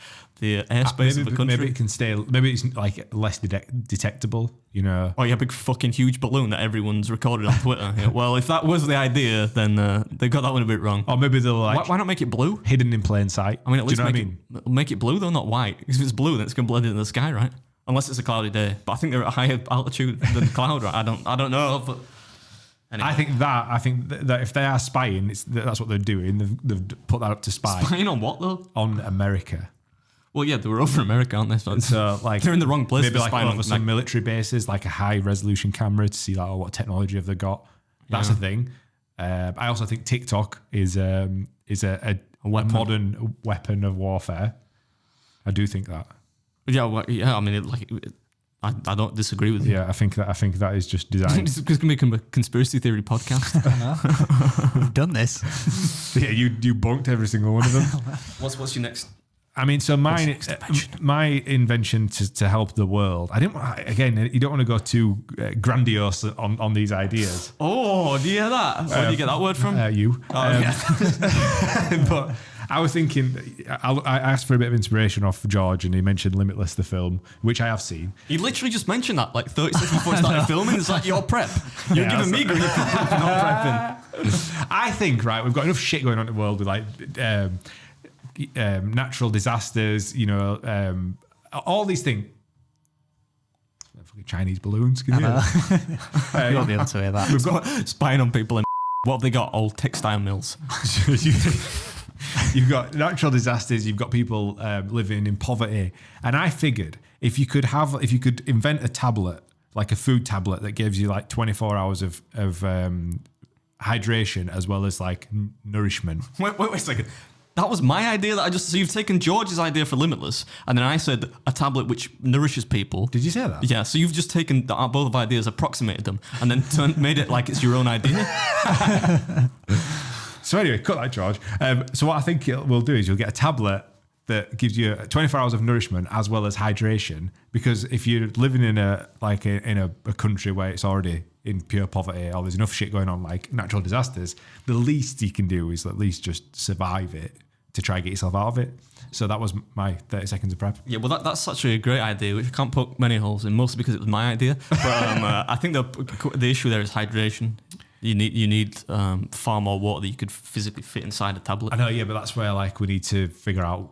airspace of the country? Maybe it can stay. Maybe it's like less detectable. You know. Oh, yeah, big fucking huge balloon that everyone's recorded on Twitter. Yeah, well, if that was the idea, then they got that one a bit wrong. Or maybe they'll like Why not make it blue? hidden in plain sight. I mean, at least Do you know what I mean? make it blue though, not white. Because if it's blue, then it's going to blend into the sky, right? Unless it's a cloudy day. But I think they're at a higher altitude than the cloud, right? I don't know, but anyway. I think that if they are spying, that's what they're doing. They've put that up to spy Spying on what though? on America. Well, yeah, they were over America, aren't they? So like they're in the wrong place. Maybe for like spying over on some military bases, like a high resolution camera to see like what technology have they got. That's a thing. I also think TikTok is a modern weapon of warfare. I do think that. Yeah, well, yeah. I mean, I don't disagree with you. Yeah, I think that is just designed. It's going to become a conspiracy theory podcast. We've done this. Yeah, you bunked every single one of them. What's your next? I mean, so my invention to help the world. Again, you don't want to go too grandiose on these ideas. Oh, do you hear that? Where do you get that word from? You. Yeah. But I was thinking, I asked for a bit of inspiration off George, and he mentioned Limitless, the film, which I have seen. He literally just mentioned that like 30 seconds before he started filming. It's like your prep. You're giving me grief for not prepping. I think, right, we've got enough shit going on in the world with like natural disasters, all these things. Fucking Chinese balloons, can you? You won't be able to hear that. We've got spying on people and what have they got? Old textile mills. You've got natural disasters. You've got people living in poverty, and I figured if you could invent a tablet, like a food tablet that gives you like 24 hours of hydration as well as like nourishment. Wait a second. That was my idea. So you've taken George's idea for Limitless, and then I said a tablet which nourishes people. Did you say that? Yeah. So you've just taken both of ideas, approximated them, and then made it like it's your own idea. So anyway, cut that, George. So what I think we'll do is you'll get a tablet that gives you 24 hours of nourishment as well as hydration. Because if you're living in a country where it's already in pure poverty or there's enough shit going on like natural disasters, the least you can do is at least just survive it to try and get yourself out of it. So that was my 30 seconds of prep. Yeah, well, that's such a great idea, which I can't poke many holes in, mostly because it was my idea. But I think the issue there is hydration. You need far more water that you could physically fit inside a tablet. I know, yeah, but that's where like we need to figure out,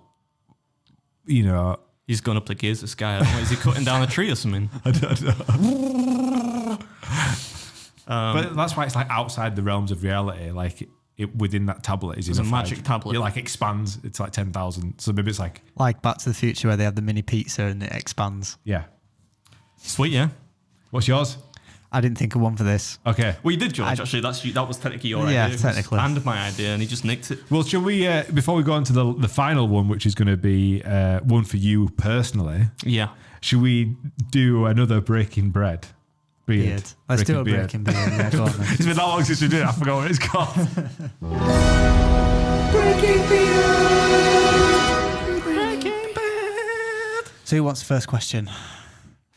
He's going up the gears, this guy. I don't know, is he cutting down a tree or something? I don't know. But that's why it's like outside the realms of reality. Like within that tablet is a magic tablet. It like expands. It's like 10,000. So maybe it's like Back to the Future where they have the mini pizza and it expands. Yeah. Sweet, yeah. What's yours? I didn't think of one for this. Okay. Well, you did, George. Actually, that was technically your idea. Yeah, technically. And my idea, and he just nicked it. Well, shall we, before we go on to the final one, which is going to be one for you personally, Yeah. should we do another Breaking Bread? Beard. Let's do a Breaking Beard. Yeah, go on then. It's been that long since we did it. I forgot what it's called. Breaking Bad. So who wants the first question?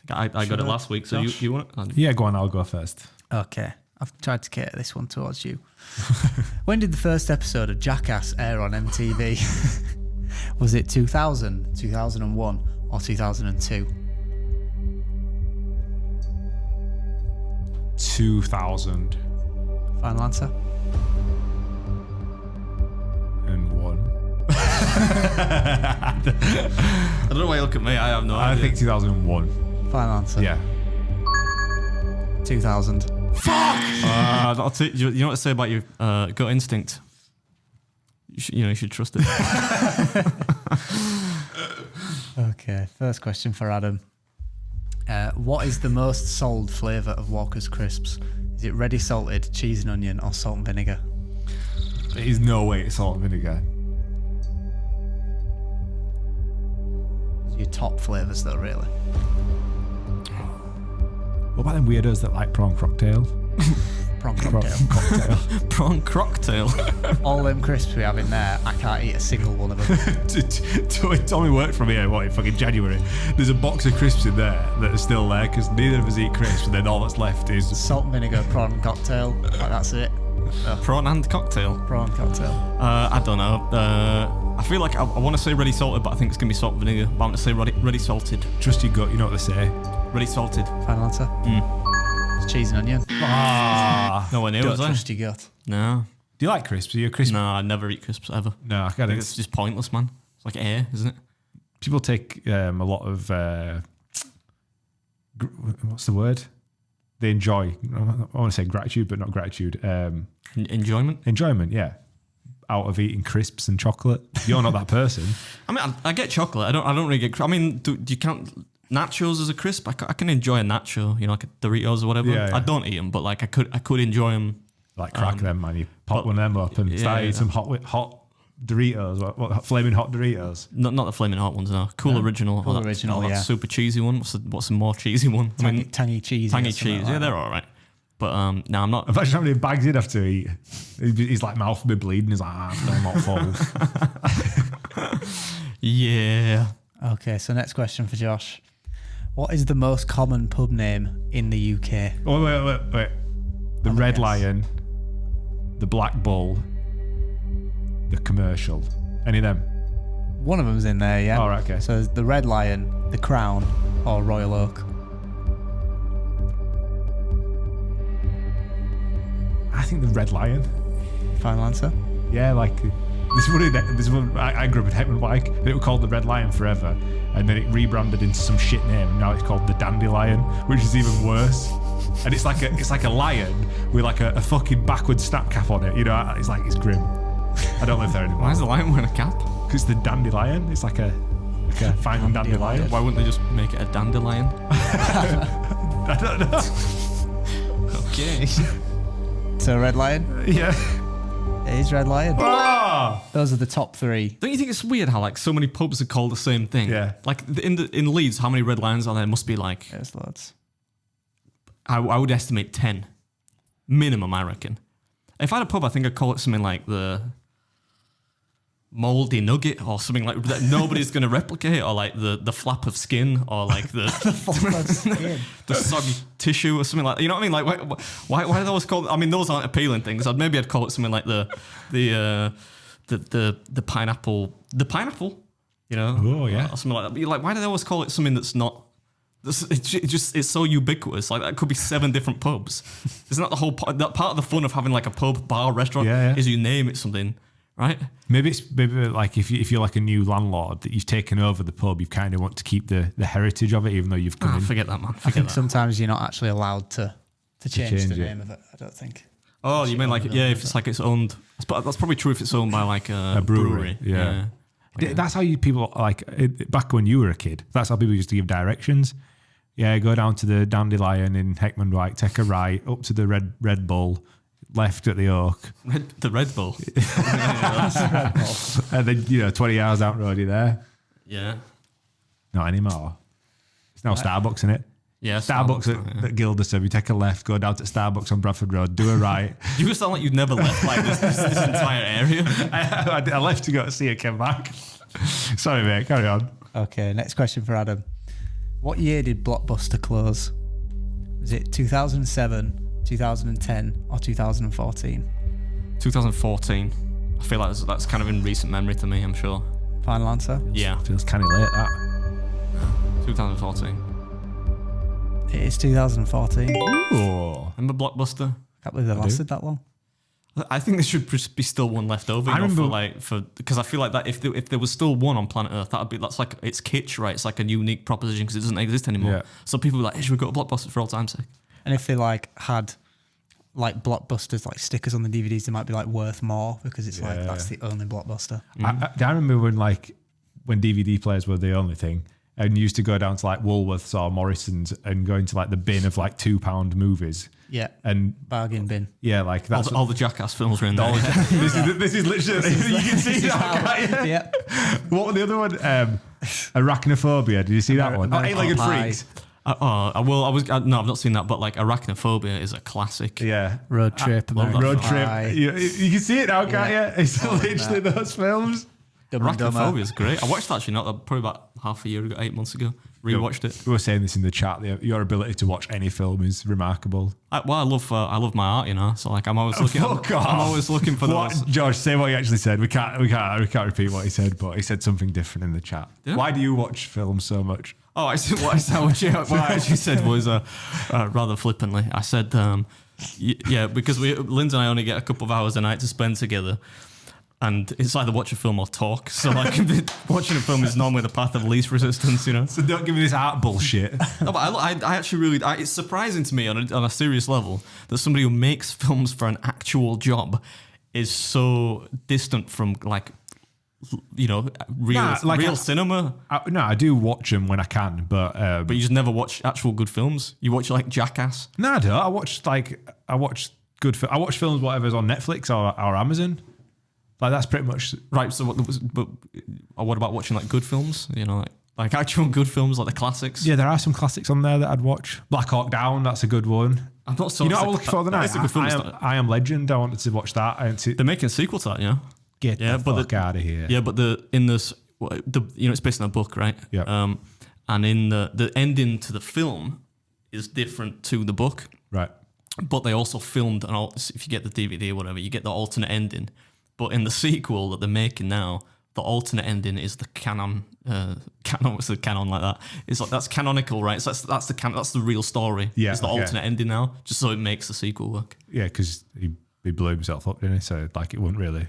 I got it last week, so you want it? Yeah, go on. I'll go first. Okay. I've tried to cater this one towards you. When did the first episode of Jackass air on MTV? Was it 2000, 2001, or 2002? 2000. Final answer? And one. I don't know why you look at me. I have no idea. I think 2001. Final answer? Yeah. 2000. Fuck! I'll tell you know what to say about your gut instinct? You should trust it. Okay, first question for Adam. What is the most sold flavour of Walker's Crisps? Is it ready salted, cheese and onion, or salt and vinegar? There is no way it's salt and vinegar. Your top flavours though, really. What about them weirdos that like prawn cocktail? Prawn cocktail. Prawn cocktail. All them crisps we have in there, I can't eat a single one of them. Tommy worked from here, in fucking January. There's a box of crisps in there that are still there because neither of us eat crisps, and then all that's left is Salt and vinegar prawn cocktail. Like, that's it. Prawn and cocktail. Prawn cocktail. I don't know. I feel like I want to say ready salted, but I think it's going to be salt and vinegar. But I'm going to say ready salted. Trust your gut, you know what they say. Ready salted. Final answer? It's cheese and onion. Ah. No one knew, Don't was I? trust your gut. No. Do you like crisps? Are you a crisp? No, I never eat crisps ever. No, I I get think it. it's just pointless, man. It's like air, isn't it? People take a lot of, what's the word? They enjoy, I want to say gratitude, but not gratitude. Enjoyment. Enjoyment, yeah. Out of eating crisps and chocolate. You're not that person. I mean, I get chocolate. I don't really get. I mean, do you count nachos as a crisp? I can enjoy a nacho, like a Doritos or whatever. Yeah, yeah. I don't eat them, but like I could enjoy them. Like crack them, man. You pop one of them up and start eating some hot Doritos. What flaming hot Doritos? Not the flaming hot ones, no. Cool original. Cool or that, original, or that yeah. super cheesy one. What's the more cheesy one? Tangy cheese. Tangy cheese. Yeah, they're all right. But no, I'm not. Imagine how many bags he'd have to eat. He's like mouth will be bleeding. He's like, I'm not full. Yeah. Okay, so next question for Josh. What is the most common pub name in the UK? Oh, wait. The Red guess. Lion, the Black Bull, the Commercial. Any of them? One of them's in there, yeah. Oh, right, okay. So there's the Red Lion, the Crown, or Royal Oak. I think the Red Lion. Final answer? Yeah, like this one. I grew up in Heckman and it was called the Red Lion forever, and then it rebranded into some shit name. And now it's called the Dandelion, which is even worse. And it's like a lion with like a fucking backwards snap cap on it. It's grim. I don't live there anymore. Why is the lion wearing a cap? Because it's the Dandelion. It's like a fine dandelion. Why wouldn't they just make it a dandelion? I don't know. Okay. So Red Lion? Yeah. It is Red Lion. Ah! Those are the top three. Don't you think it's weird how like so many pubs are called the same thing? Yeah. Like in Leeds, how many Red Lions are there? Must be like There's loads. I would estimate 10 minimum. I reckon. If I had a pub, I think I'd call it something like the Moldy Nugget or something like that. Nobody's going to replicate, or like the flap of skin, or like the the soggy tissue or something like that. You know what I mean? Like why are those called? I mean, those aren't appealing things. Maybe I'd call it something like the pineapple. The pineapple. Oh, yeah. Or something like that. But you're like, why do they always call it something that's not? It's so ubiquitous. Like that could be 7 different pubs. Isn't that the whole that part of the fun of having like a pub, bar, restaurant? Yeah. Is you name it something, right? Maybe like if you're like a new landlord that you've taken over the pub, you kind of want to keep the heritage of it, even though you've come in. Forget that, man. I think sometimes you're not actually allowed to change the change it. name of it. I don't think. Oh, you mean like if it's like it's owned? That's probably true if it's owned by like a brewery. Yeah. That's how people back when you were a kid. That's how people used to give directions. Yeah, go down to the Dandelion in Heckman White, take a right up to the Red Bull, left at the Oak, The Red Bull. and then 20 yards down the road you're there. Yeah. Not anymore. It's now Starbucks, isn't it? Yeah. Starbucks at Gildersleeve. You take a left, go down to Starbucks on Bradford Road, do a right. You sound like you've never left like this entire area. I left to go to see it, came back. Sorry, mate. Carry on. Okay, next question for Adam. What year did Blockbuster close? Was it 2007, 2010, or 2014? 2014. I feel like that's kind of in recent memory to me, I'm sure. Final answer? Yeah. Feels kind of late, that. 2014. It is 2014. Oh. Remember Blockbuster? Can't believe they lasted that long. I think there should just be still one left over. Because I feel like that if there was still one on planet Earth, that's like it's kitsch, right? It's like a unique proposition because it doesn't exist anymore. Yeah. So people are like, hey, should we go to Blockbuster for all time's sake? And if they had Blockbusters stickers on the DVDs, they might be worth more because it's that's the only Blockbuster. I remember when DVD players were the only thing, and you used to go down to Woolworths or Morrison's and go into the bin of £2 movies. Yeah, and bargain bin. Yeah, that's all the Jackass films are in there. this is literally you can see that. Yeah. What was the other one? Arachnophobia. Did you see that one? Eight-legged freaks. I've not seen that, but Arachnophobia is a classic. Yeah, Road Trip. Road Trip. You can see it now, can't you? It's literally those films. Arachnophobia is great. I watched that actually probably about half a year ago, 8 months ago. rewatched it. We were saying this in the chat. Your ability to watch any film is remarkable. I love my art, you know. So like I'm always looking. I'm always looking for those. George, say what he actually said. We can't repeat what he said, but he said something different in the chat. Yeah. Why do you watch films so much? Oh, I said what I actually said was rather flippantly. I said, yeah, because Lindsay and I only get a couple of hours a night to spend together. And it's either watch a film or talk. So like watching a film is normally the path of least resistance, you know. So don't give me this art bullshit. No, but I actually really, it's surprising to me on a serious level that somebody who makes films for an actual job is so distant from like, you know, real cinema. I do watch them when I can, but you just never watch actual good films. You watch like Jackass. No, I don't. I watch films whatever's on Netflix or Amazon. Like that's pretty much right. So what about watching like good films? You know, like actual good films, like the classics. Yeah, there are some classics on there that I'd watch. Black Hawk Down, that's a good one. I'm not so. You know what I was looking for the night? I Am Legend. I wanted to watch that. They're making a sequel to that, you know. Get the fuck out of here. Yeah, but it's based on a book, right? Yeah. And in the ending to the film is different to the book, right? But they also filmed if you get the DVD or whatever, you get the alternate ending. But in the sequel that they're making now, the alternate ending is the canon. What's the canon like that? It's like that's canonical, right? So that's the real story. Yeah, it's the alternate ending now, just so it makes the sequel work. Yeah, because he blew himself up, didn't he? So like it wouldn't really.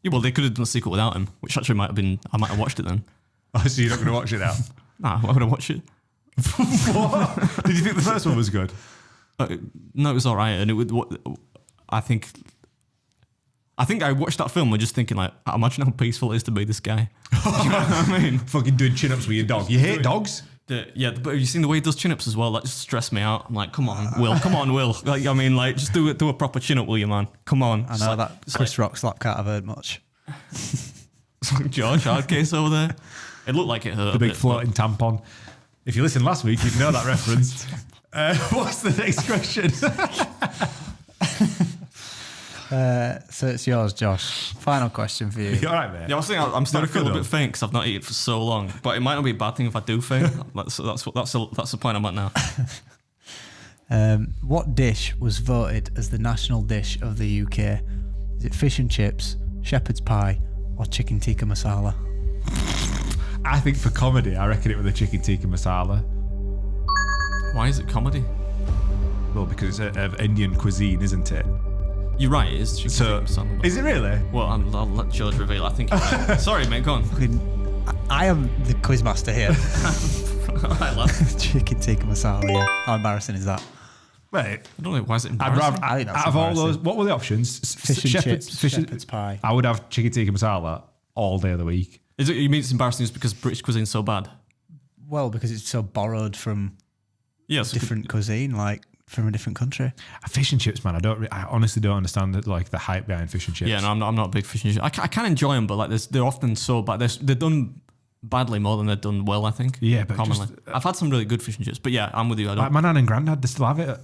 Yeah, well, they could have done a sequel without him, which actually might have been. I might have watched it then. Oh, so you're not going to watch it now? Nah, why would I watch it? What? Did you think the first one was good? No, it was all right, and it would. I think I watched that film and just thinking like, imagine how peaceful it is to be this guy. You know what I mean? Fucking doing chin-ups with your dog. You hate dogs? Yeah, but have you seen the way he does chin-ups as well? That just stressed me out. I'm like, come on, Will. Like, I mean, like, just do a proper chin-up, will you, man? Come on. I know that Chris Rock slap can't have heard much. George, hard case over there. It looked like it hurt. The big floating tampon. If you listened last week, you'd know that reference. What's the next question? So it's yours, Josh. Final question for you. You all right, mate? Yeah, I was thinking I'm starting to feel a bit faint because I've not eaten for so long. But it might not be a bad thing if I do faint. That's the point I'm at now. What dish was voted as the national dish of the UK? Is it fish and chips, shepherd's pie, or chicken tikka masala? I think for comedy, I reckon it was the chicken tikka masala. Why is it comedy? Well, because it's of Indian cuisine, isn't it? You're right, it is chicken tikka masala. Is it really? Well, I'll let George reveal. I think you're right. Sorry, mate, go on. I am the quizmaster here. I love Chicken tikka masala, yeah. How embarrassing is that? Wait, I don't know, why is it embarrassing? I think that's out of all embarrassing. those, what were the options? Fish and chips, shepherd's pie. I would have chicken tikka masala all day of the week. Is it? You mean it's embarrassing just because British cuisine's so bad? Well, because it's so borrowed from different cuisine, like from a different country. Fish and chips, man. I honestly don't understand the hype behind fish and chips. Yeah, no, I'm not a big fish and chips. I can enjoy them, but like they're often so bad. They're done badly more than they're done well, I think. Yeah, but commonly. I've had some really good fish and chips, but yeah, I'm with you. I don't. Like my nan and granddad, they still have it.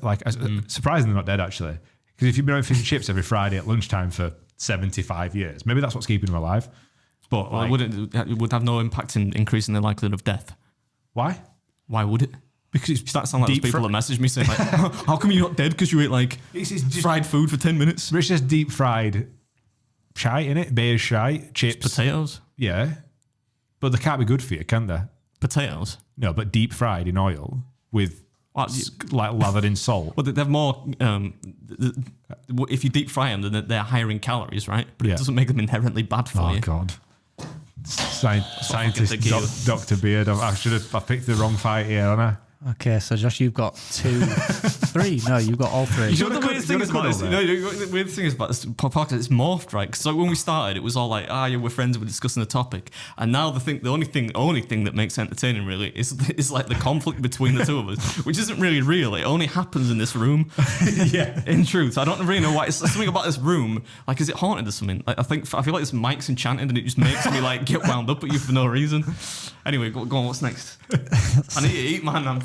Surprisingly not dead actually. Because if you've been having fish and chips every Friday at lunchtime for 75 years, maybe that's what's keeping them alive. But it would have no impact in increasing the likelihood of death. Why? Why would it? Because that sound like those people that message me saying like, "How come you're not dead? Because you ate like fried food for 10 minutes." It's just deep fried shite in it, beige shite, chips, just potatoes. Yeah, but they can't be good for you, can they? Potatoes? No, but deep fried in oil with lathered in salt. Well, they have more. If you deep fry them, then they're higher in calories, right? But it doesn't make them inherently bad for you. Oh God. Scientist Dr. Beard. I picked the wrong fight here, haven't I? Okay, so Josh, you've got 2, 3. No, you've got all 3. You know the weird thing is about this? The weird thing is about this podcast, it's morphed, right? Because when we started, it was all like, we're friends, we're discussing the topic, and now the only thing that makes it entertaining really is like the conflict between the two of us, which isn't really real. It only happens in this room. Yeah. In truth, I don't really know why. It's something about this room. Like, is it haunted or something? Like, I feel like this mic's enchanted, and it just makes me like get wound up at you for no reason. Anyway, go on. What's next? I need to eat, man.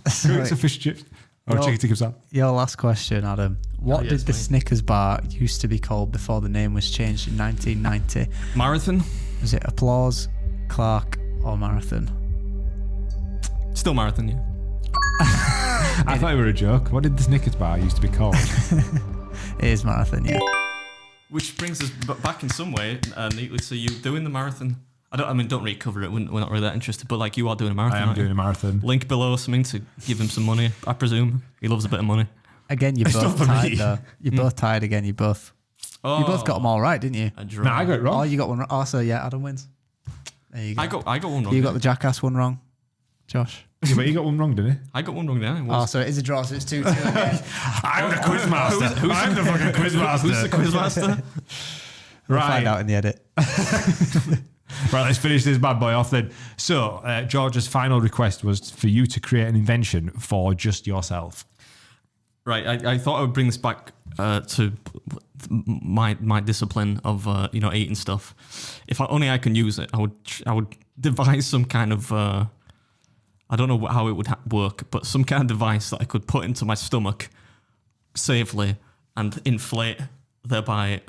It's a fish chips or chicken tikka masala. Your last question, Adam. What did the Snickers bar used to be called before the name was changed in 1990? Marathon? Was it Applause, Clark, or Marathon? Still marathon, yeah. I thought it were a joke. What did the Snickers bar used to be called? It is marathon, yeah. Which brings us back in some way neatly to you doing the marathon. Don't really cover it. We're not really that interested. But like, you are doing a marathon. I am doing a marathon. Link below or something to give him some money. I presume he loves a bit of money. Again, you're It's not both for tied me. though. You're both tied again. You both got them all right, didn't you? A draw. No, I got it wrong. Oh, you got one wrong. Oh, so yeah, Adam wins. There you go. I got one wrong. You got the jackass one wrong, Josh. Yeah, but you got one wrong, didn't you? I got one wrong there. It Oh, was- so it is a draw. So it's 2-2. I'm the quizmaster. I'm the fucking quizmaster. Who's the quizmaster? We'll Right. find out in the edit. Right, let's finish this bad boy off then. So, George's final request was for you to create an invention for just yourself. Right, I thought I would bring this back to my discipline of eating stuff. If only I can use it, I would devise some kind of I don't know how it would work, but some kind of device that I could put into my stomach safely and inflate, thereby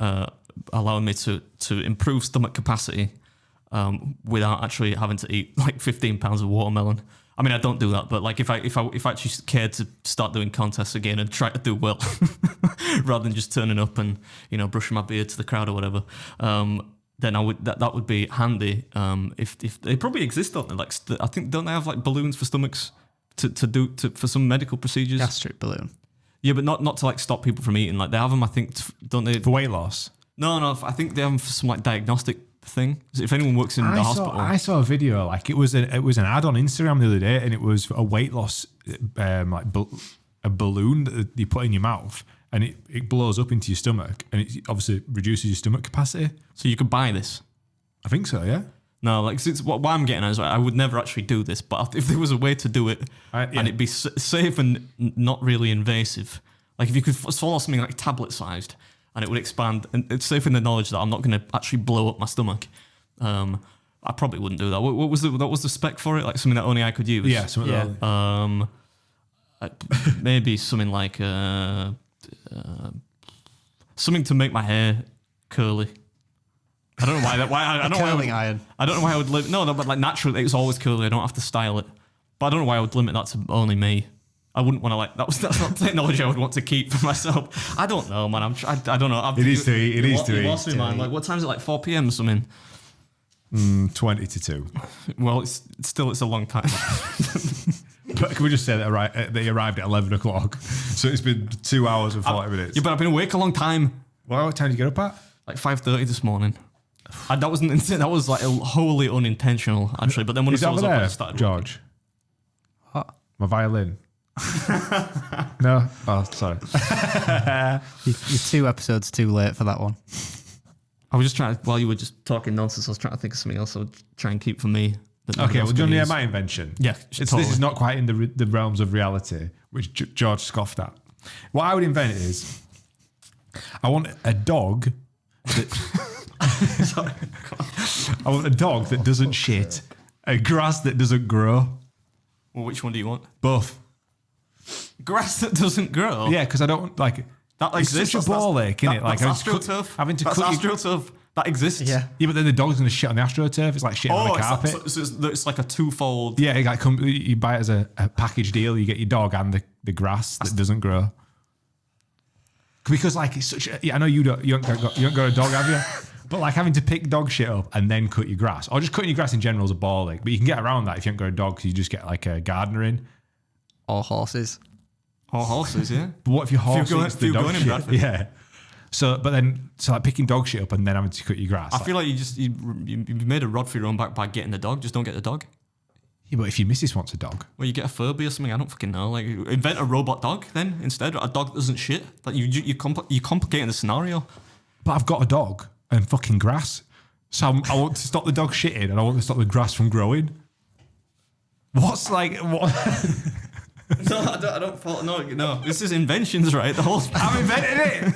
allowing me to improve stomach capacity without actually having to eat like 15 pounds of watermelon. I mean, I don't do that, but like if I actually cared to start doing contests again and try to do well, rather than just turning up and brushing my beard to the crowd or whatever, then I would that would be handy. If they probably exist, don't they? Like I think don't they have like balloons for stomachs for some medical procedures? Gastric balloon. Yeah, but not to like stop people from eating. Like they have them, I think, don't they? For weight loss? No, I think they have them for some like diagnostic thing. If anyone works in the hospital, I saw a video, like it was an ad on Instagram the other day, and it was a weight loss a balloon that you put in your mouth, and it blows up into your stomach, and it obviously reduces your stomach capacity. so you could buy this. I think so, yeah. No, like since what I'm getting at is like, I would never actually do this, but if there was a way to do it Yeah. and it'd be safe and not really invasive, like if you could swallow something like tablet sized and it would expand, and it's safe in the knowledge that I'm not going to actually blow up my stomach, I probably wouldn't do that. What was the spec for it? Like something that only I could use? Yeah, something like that. Maybe something like something to make my hair curly. I don't know why that. Why I don't know why I Curling would, iron. I don't know why I would limit. No, but like naturally, it's always curly. I don't have to style it. But I don't know why I would limit that to only me. I wouldn't want to that's not technology I would want to keep for myself. I don't know, man. I don't know. It is to eat. It is to You eat. lost me, man. Like what time is it? Like 4 p.m. or something. 20 to 2. Well, it's a long time. But can we just say that they arrived at 11 o'clock? So it's been 2 hours and 40 minutes. Yeah, but I've been awake a long time. Well, what time did you get up at? Like 5:30 this morning. That wasn't insane. That was like wholly unintentional, actually. But then when Is I that was over up, I there, started. George? What? My violin. No? Oh, sorry. You're 2 episodes too late for that one. I was just trying to, while you were just talking nonsense, I was trying to think of something else I would try and keep for me. that nobody Okay, else well, do you can want to hear use. my invention? Yeah, This totally. is not quite in the realms of reality, which George scoffed at. What I would invent is, I want a dog that... Sorry. I want a dog that doesn't shit, a grass that doesn't grow. Well, which one do you want? Both. Grass that doesn't grow. Yeah, because I don't like... that It's exists. such a ball ache, isn't it? Like, that's having to astroturf. having to that's cut your- astroturf. That exists. Yeah. Yeah, but then the dog's going to shit on the AstroTurf. It's like shitting on Oh, the carpet. it's like a twofold. Yeah, you buy it as a package deal. You get your dog and the grass that doesn't grow. Because like it's such. I know you haven't got a dog, have you? But like having to pick dog shit up and then cut your grass, or just cutting your grass in general is a ball ache. But you can get around that if you haven't got a dog, because you just get like a gardener in. Or horses. Or horses, yeah. But what if your horse going- eats if the you're dog going in shit? Bradford. Yeah. So like picking dog shit up and then having to cut your grass. I feel like you made a rod for your own back by getting the dog. Just don't get the dog. Yeah, but if your missus wants a dog, Well, you get a Furby or something. I don't fucking know. Like invent a robot dog then instead. A dog that doesn't shit. Like you're complicating the scenario. but I've got a dog and fucking grass, so I want to stop the dog shitting and I want to stop the grass from growing. What's like what? No, I don't follow. No. This is inventions, right? The whole. I've invented it.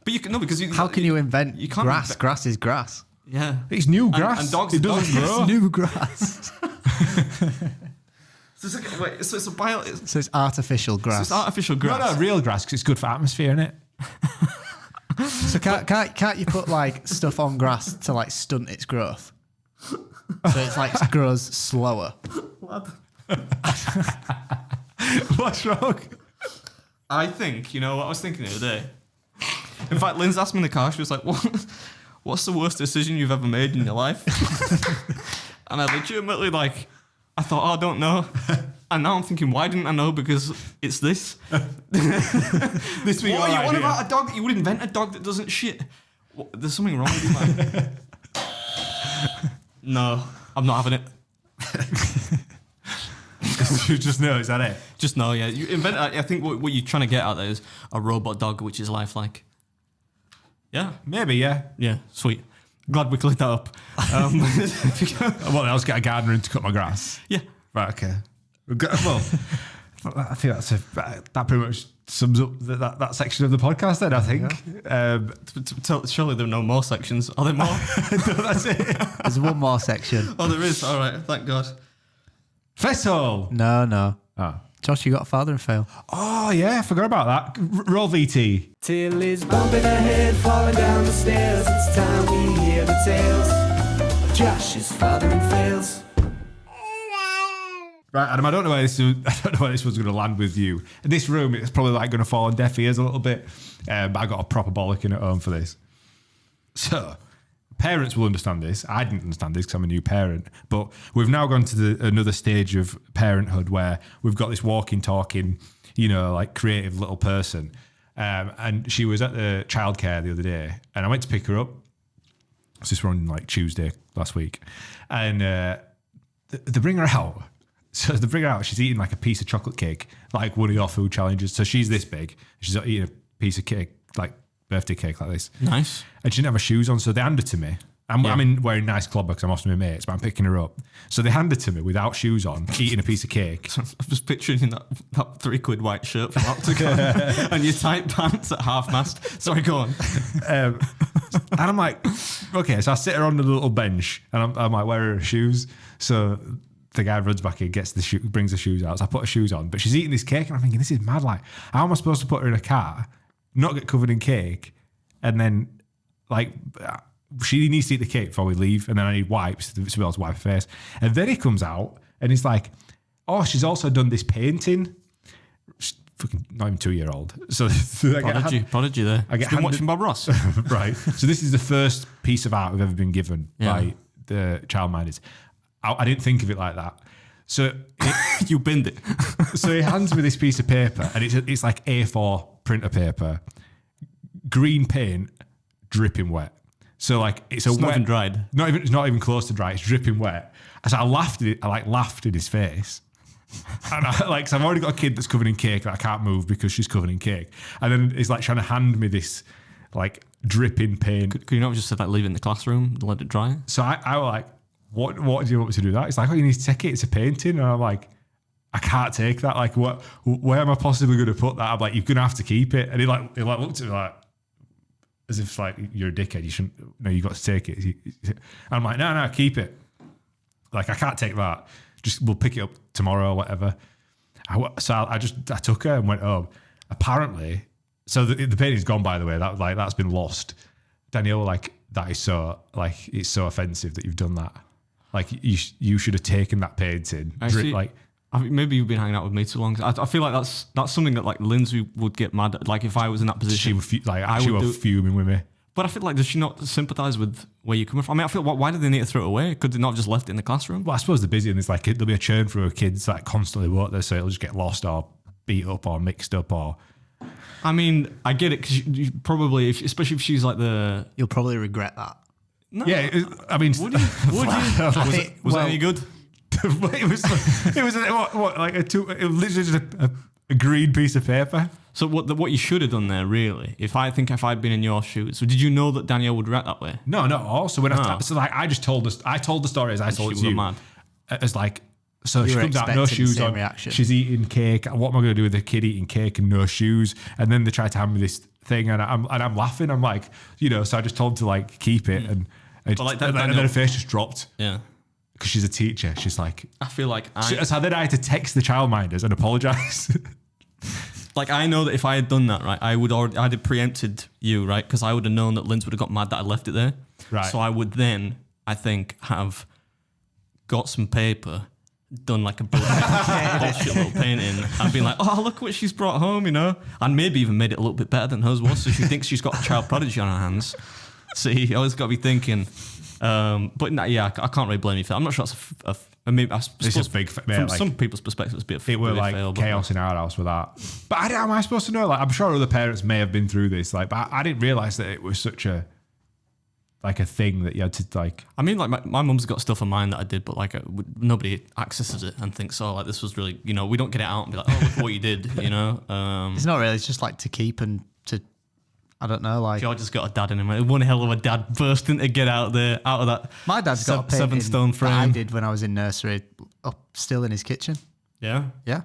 But you can no because you. How can you invent You can't grass? invent- Grass is grass. Yeah. It's new grass. and dogs- it doesn't dogs- grow. New grass. So it's a bio. So it's artificial grass. It's artificial grass. No, real grass because it's good for atmosphere, innit? So can't you put like stuff on grass to like stunt its growth? So it's like grows slower. What's wrong? I think, you know what I was thinking the other day? In fact, Lynn's asked me in the car, she was like, what's the worst decision you've ever made in your life? And I legitimately, like, I thought, I don't know. And now I'm thinking, why didn't I know? Because it's this. This week, What are you on about a dog? You would invent a dog that doesn't shit. There's something wrong with you, man. No, I'm not having it. You just know, is that it? Just no, yeah. You invent. I think what you're trying to get out there is a robot dog, which is lifelike. Yeah, Maybe, yeah. yeah, sweet. Glad we cleared that up. Well, I'll just get a gardener in to cut my grass. Yeah, Right, okay. Well, I think that pretty much sums up that section of the podcast then, I think. surely there are no more sections. Are there more? No, that's it. There's one more section. Oh, there is. All right, thank God. Festival. No. Oh. Josh, you got a father and fail. Oh, yeah, I forgot about that. Roll VT. Till is bumping ahead, falling down the stairs. It's time we hear the tales of Josh's father and fails. Right, Adam, I don't know where this was going to land with you. In this room, it's probably like going to fall on deaf ears a little bit, but I got a proper bollocking at home for this. So, parents will understand this. I didn't understand this because I'm a new parent, but we've now gone to another stage of parenthood where we've got this walking, talking, like creative little person. And she was at the childcare the other day, and I went to pick her up. This was on like Tuesday last week, and they bring her out. So they bring her out. She's eating like a piece of chocolate cake, like one of your food challenges. So she's this big. She's eating a piece of cake, like birthday cake like this. Nice. And she didn't have her shoes on, so they hand her to me. I'm wearing nice clobber because I'm off to my mates, but I'm picking her up. So they hand her to me without shoes on, eating a piece of cake. I'm just picturing that £3 white shirt from Octagon and your tight pants at half mast. Sorry, go on. And I'm like, okay, so I sit her on the little bench, and I'm like, where are her shoes? So the guy runs back in, brings the shoes out. So I put her shoes on, but she's eating this cake, and I'm thinking, this is mad. Like, how am I supposed to put her in a car, not get covered in cake, and then like she needs to eat the cake before we leave, and then I need wipes to be able to wipe her face. And then he comes out, and he's like, "Oh, she's also done this painting." She's fucking not even 2-year-old. So Prodigy there. I get been watching Bob Ross. Right. So this is the first piece of art we've ever been given by the childminders. I didn't think of it like that. So You binned it. so he hands me this piece of paper, and it's like A4 printer paper, green paint, dripping wet. So like it's Not wet, even dried. it's not even close to dry. It's dripping wet. So I laughed at it. I laughed in his face. And so I've already got a kid that's covered in cake that I can't move because she's covered in cake. And then he's like trying to hand me this like dripping paint. Could you not just said like leave it in the classroom and let it dry? So I was like, what do you want me to do that? It's like, oh, you need to take it. It's a painting. And I'm like, I can't take that. Like, where am I possibly going to put that? I'm like, you're going to have to keep it. And he looked at me like, as if like, you're a dickhead. You shouldn't, no, you got to take it. And I'm like, no, keep it. Like, I can't take that. We'll pick it up tomorrow or whatever. So I took her and went home. Apparently, so the painting's gone, by the way. That's been lost. Danielle, like, that is so, like, it's so offensive that you've done that. Like, you should have taken that painting. Actually, maybe you've been hanging out with me too long. I feel like that's something that like Lindsay would get mad at. Like if I was in that position, She would fuming with me. But I feel like, does she not sympathise with where you're coming from? I mean, I feel, why do they need to throw it away? Could they not have just left it in the classroom? Well, I suppose they're busy, and there's like there'll be a churn for kids like constantly, won't there? So it'll just get lost or beat up or mixed up or. I mean, I get it because you probably, especially if she's like the. You'll probably regret that. No, Yeah, I mean, would you? Was it any good? it was like it was literally just a green piece of paper. So what you should have done there, really, if I'd been in your shoes, so did you know that Danielle would react that way? No, not at all. So when I told the story as I told it to you. Mad. It's like, so she were comes out, no expecting the shoes same on. reaction. She's eating cake. What am I going to do with a kid eating cake and no shoes? And then they try to hand me this thing, and I'm laughing. I'm like, so I just told them to like keep it, and But like that, and then her face just dropped Yeah. because she's a teacher. She's like, I feel like so then I had to text the childminders and apologise. Like I know that if I had done that, right, I'd have preempted you, right, because I would have known that Linz would have got mad that I left it there. Right. So I would then, I think, have got some paper done like a bullshit little painting and been like, oh, look what she's brought home, you know, and maybe even made it a little bit better than hers was. So she thinks she's got a child prodigy on her hands. So you always got to be thinking. But yeah, I can't really blame you for that. I'm not sure that's I mean, it's just big. From some people's perspective, it's a bit of it were like fail, chaos in our house with that. But how am I supposed to know? Like, I'm sure other parents may have been through this. Like, but I didn't realize that it was such a thing that you had to like. I mean, like my mum's got stuff of mine that I did, but like nobody accesses it and thinks, oh, like this was really, you know, we don't get it out and be like, oh, look what you did, you know. It's not really. It's just like to keep and to, I don't know, like. George has got a dad in him. One hell of a dad bursting to get out of that. My dad's got a painting 7-stone frame. that I did when I was in nursery, up still in his kitchen. Yeah. Yeah.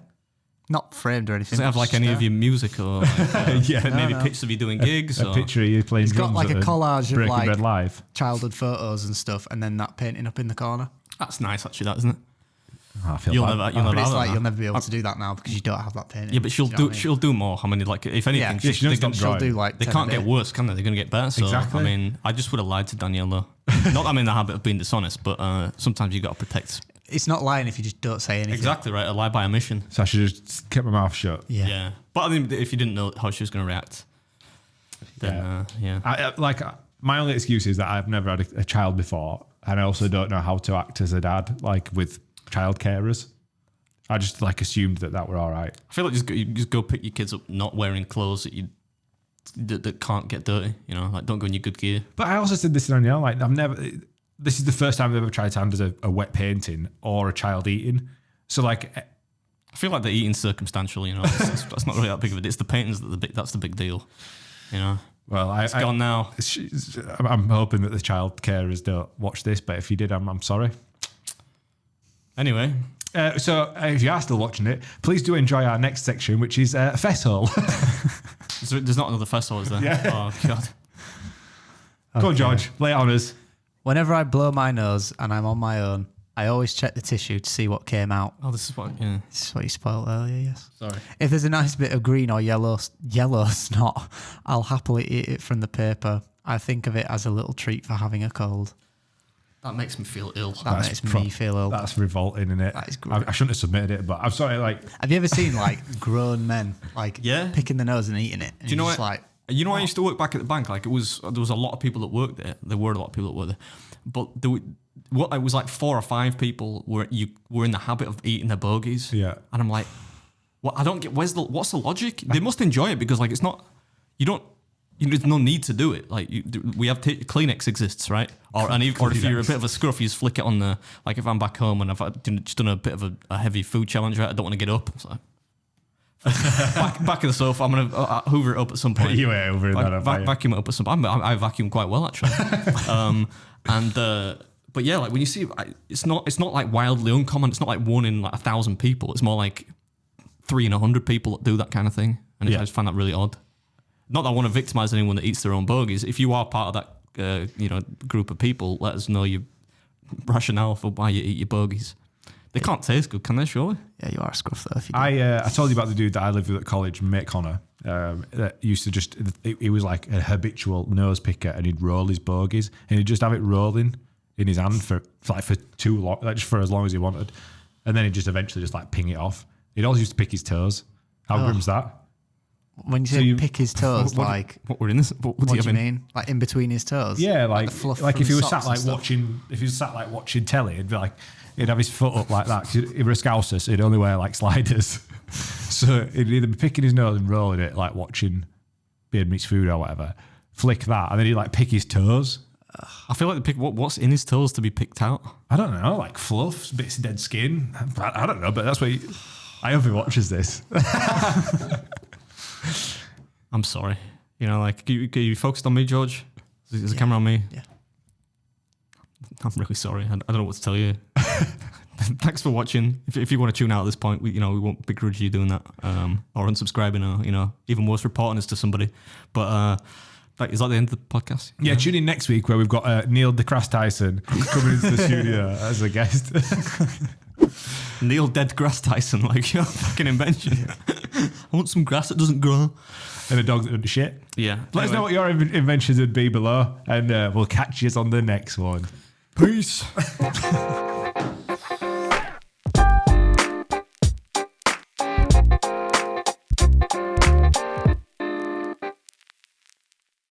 Not framed or anything. Does it have like any of your music or like, maybe no. pictures of you doing gigs? A or? picture of you playing He's got drums like a at collage of Breaking like Bread Live. childhood photos and stuff, and then that painting up in the corner. That's nice, actually, that isn't it? Oh, I feel You'll bad. never But have it's that like now. you'll never be able to do that now because you don't have that painting. Yeah, but she'll Do you know what I mean? she'll do more. I mean, like if anything, she doesn't stop She'll drawing. do like they 10 can't a get day. worse, can they? They're going to get better. So Exactly. I mean, I just would have lied to Danielle though. Not that I'm in the habit of being dishonest, but sometimes you got to protect. It's not lying if you just don't say anything. Exactly right. A lie by omission. So I should just keep my mouth shut. Yeah. But I mean, if you didn't know how she was going to react, then My only excuse is that I've never had a child before, and I also don't know how to act as a dad, like with child carers. I just like assumed that were all right. I feel like you just go pick your kids up not wearing clothes that can't get dirty. You know, like don't go in your good gear. But I also said this to Danielle, like this is the first time I've ever tried to handle a wet painting or a child eating. So like, I feel like the eating's circumstantial. You know, that's not really that big of a deal. It's the paintings that's the big deal. You know. well, It's gone now. I'm hoping that the child carers don't watch this, but if you did, I'm sorry. Anyway, So if you are still watching it, please do enjoy our next section, which is Festival. there's not another festival, is there? Yeah. Oh god. Go on, George, lay it on us. Whenever I blow my nose and I'm on my own, I always check the tissue to see what came out. Oh, this is what. Yeah. This is what you spoiled earlier, yes. Sorry. If there's a nice bit of green or yellow snot, I'll happily eat it from the paper. I think of it as a little treat for having a cold. That makes me feel ill. That makes me feel ill. That's revolting, isn't it? That is great. I shouldn't have submitted it, but I'm sorry. Like, Have you ever seen like grown men like Yeah. picking the nose and eating it? And Do you know you're what? just like, You know, I used to work back at the bank. Like there was a lot of people that worked there. There were a lot of people that worked there, but it was like 4 or 5 people were in the habit of eating their bogies. Yeah. And I'm like, well, I don't get what's the logic? They must enjoy it because like it's not there's no need to do it. Like we have Kleenex exists, right? Or if you're a bit of a scruff, you just flick it on the like. If I'm back home and I've just done a bit of a heavy food challenge, right? I don't want to get up. It's like, back in the sofa. I'm gonna hoover it up at some point. You ain't hoovering that up, Vacuum it up at some point. I vacuum quite well actually. But yeah, like when you see, it's not like wildly uncommon. It's not like 1 in like 1,000 people. It's more like 3 in 100 people that do that kind of thing. And I just find that really odd. Not that I want to victimize anyone that eats their own bogies. If you are part of that group of people, let us know your rationale for why you eat your bogies. They can't taste good, can they? Surely. yeah, you are a scruff though. If you do. I told you about the dude that I lived with at college, mate Connor. That used to just he was like a habitual nose picker, and he'd roll his bogies, and he'd just have it rolling in his hand for too long, like just for as long as he wanted, and then he'd just eventually just like ping it off. He'd always used to pick his toes. How grim's that? When you say pick his toes, What we're in this? What what do you mean? Like in between his toes? Yeah, the fluff like from if he the was sat socks like and stuff? watching, if he was sat like watching telly, it'd be like he'd have his foot up like that. 'Cause he was a Scouser, so he'd only wear like sliders. So he'd either be picking his nose and rolling it like watching Beard Meets Food or whatever, flick that, and then he'd like pick his toes. I feel like what's in his toes to be picked out. I don't know, like fluff, bits of dead skin. I don't know, but that's what I hope he watches this. I'm sorry. You know, like, are you focused on me, George? Is the camera on me? Yeah. I'm really sorry. I don't know what to tell you. Thanks for watching. If you want to tune out at this point, we won't begrudge you doing that, or unsubscribing, or even worse, reporting us to somebody. But is that the end of the podcast? Yeah, tune in next week where we've got Neil deGrasse Tyson coming into the studio as a guest. Neil deGrasse Tyson, like your fucking invention. I want some grass that doesn't grow. And a dog that doesn't shit. Yeah. Let us know what your inventions would be below, and we'll catch you on the next one. Peace.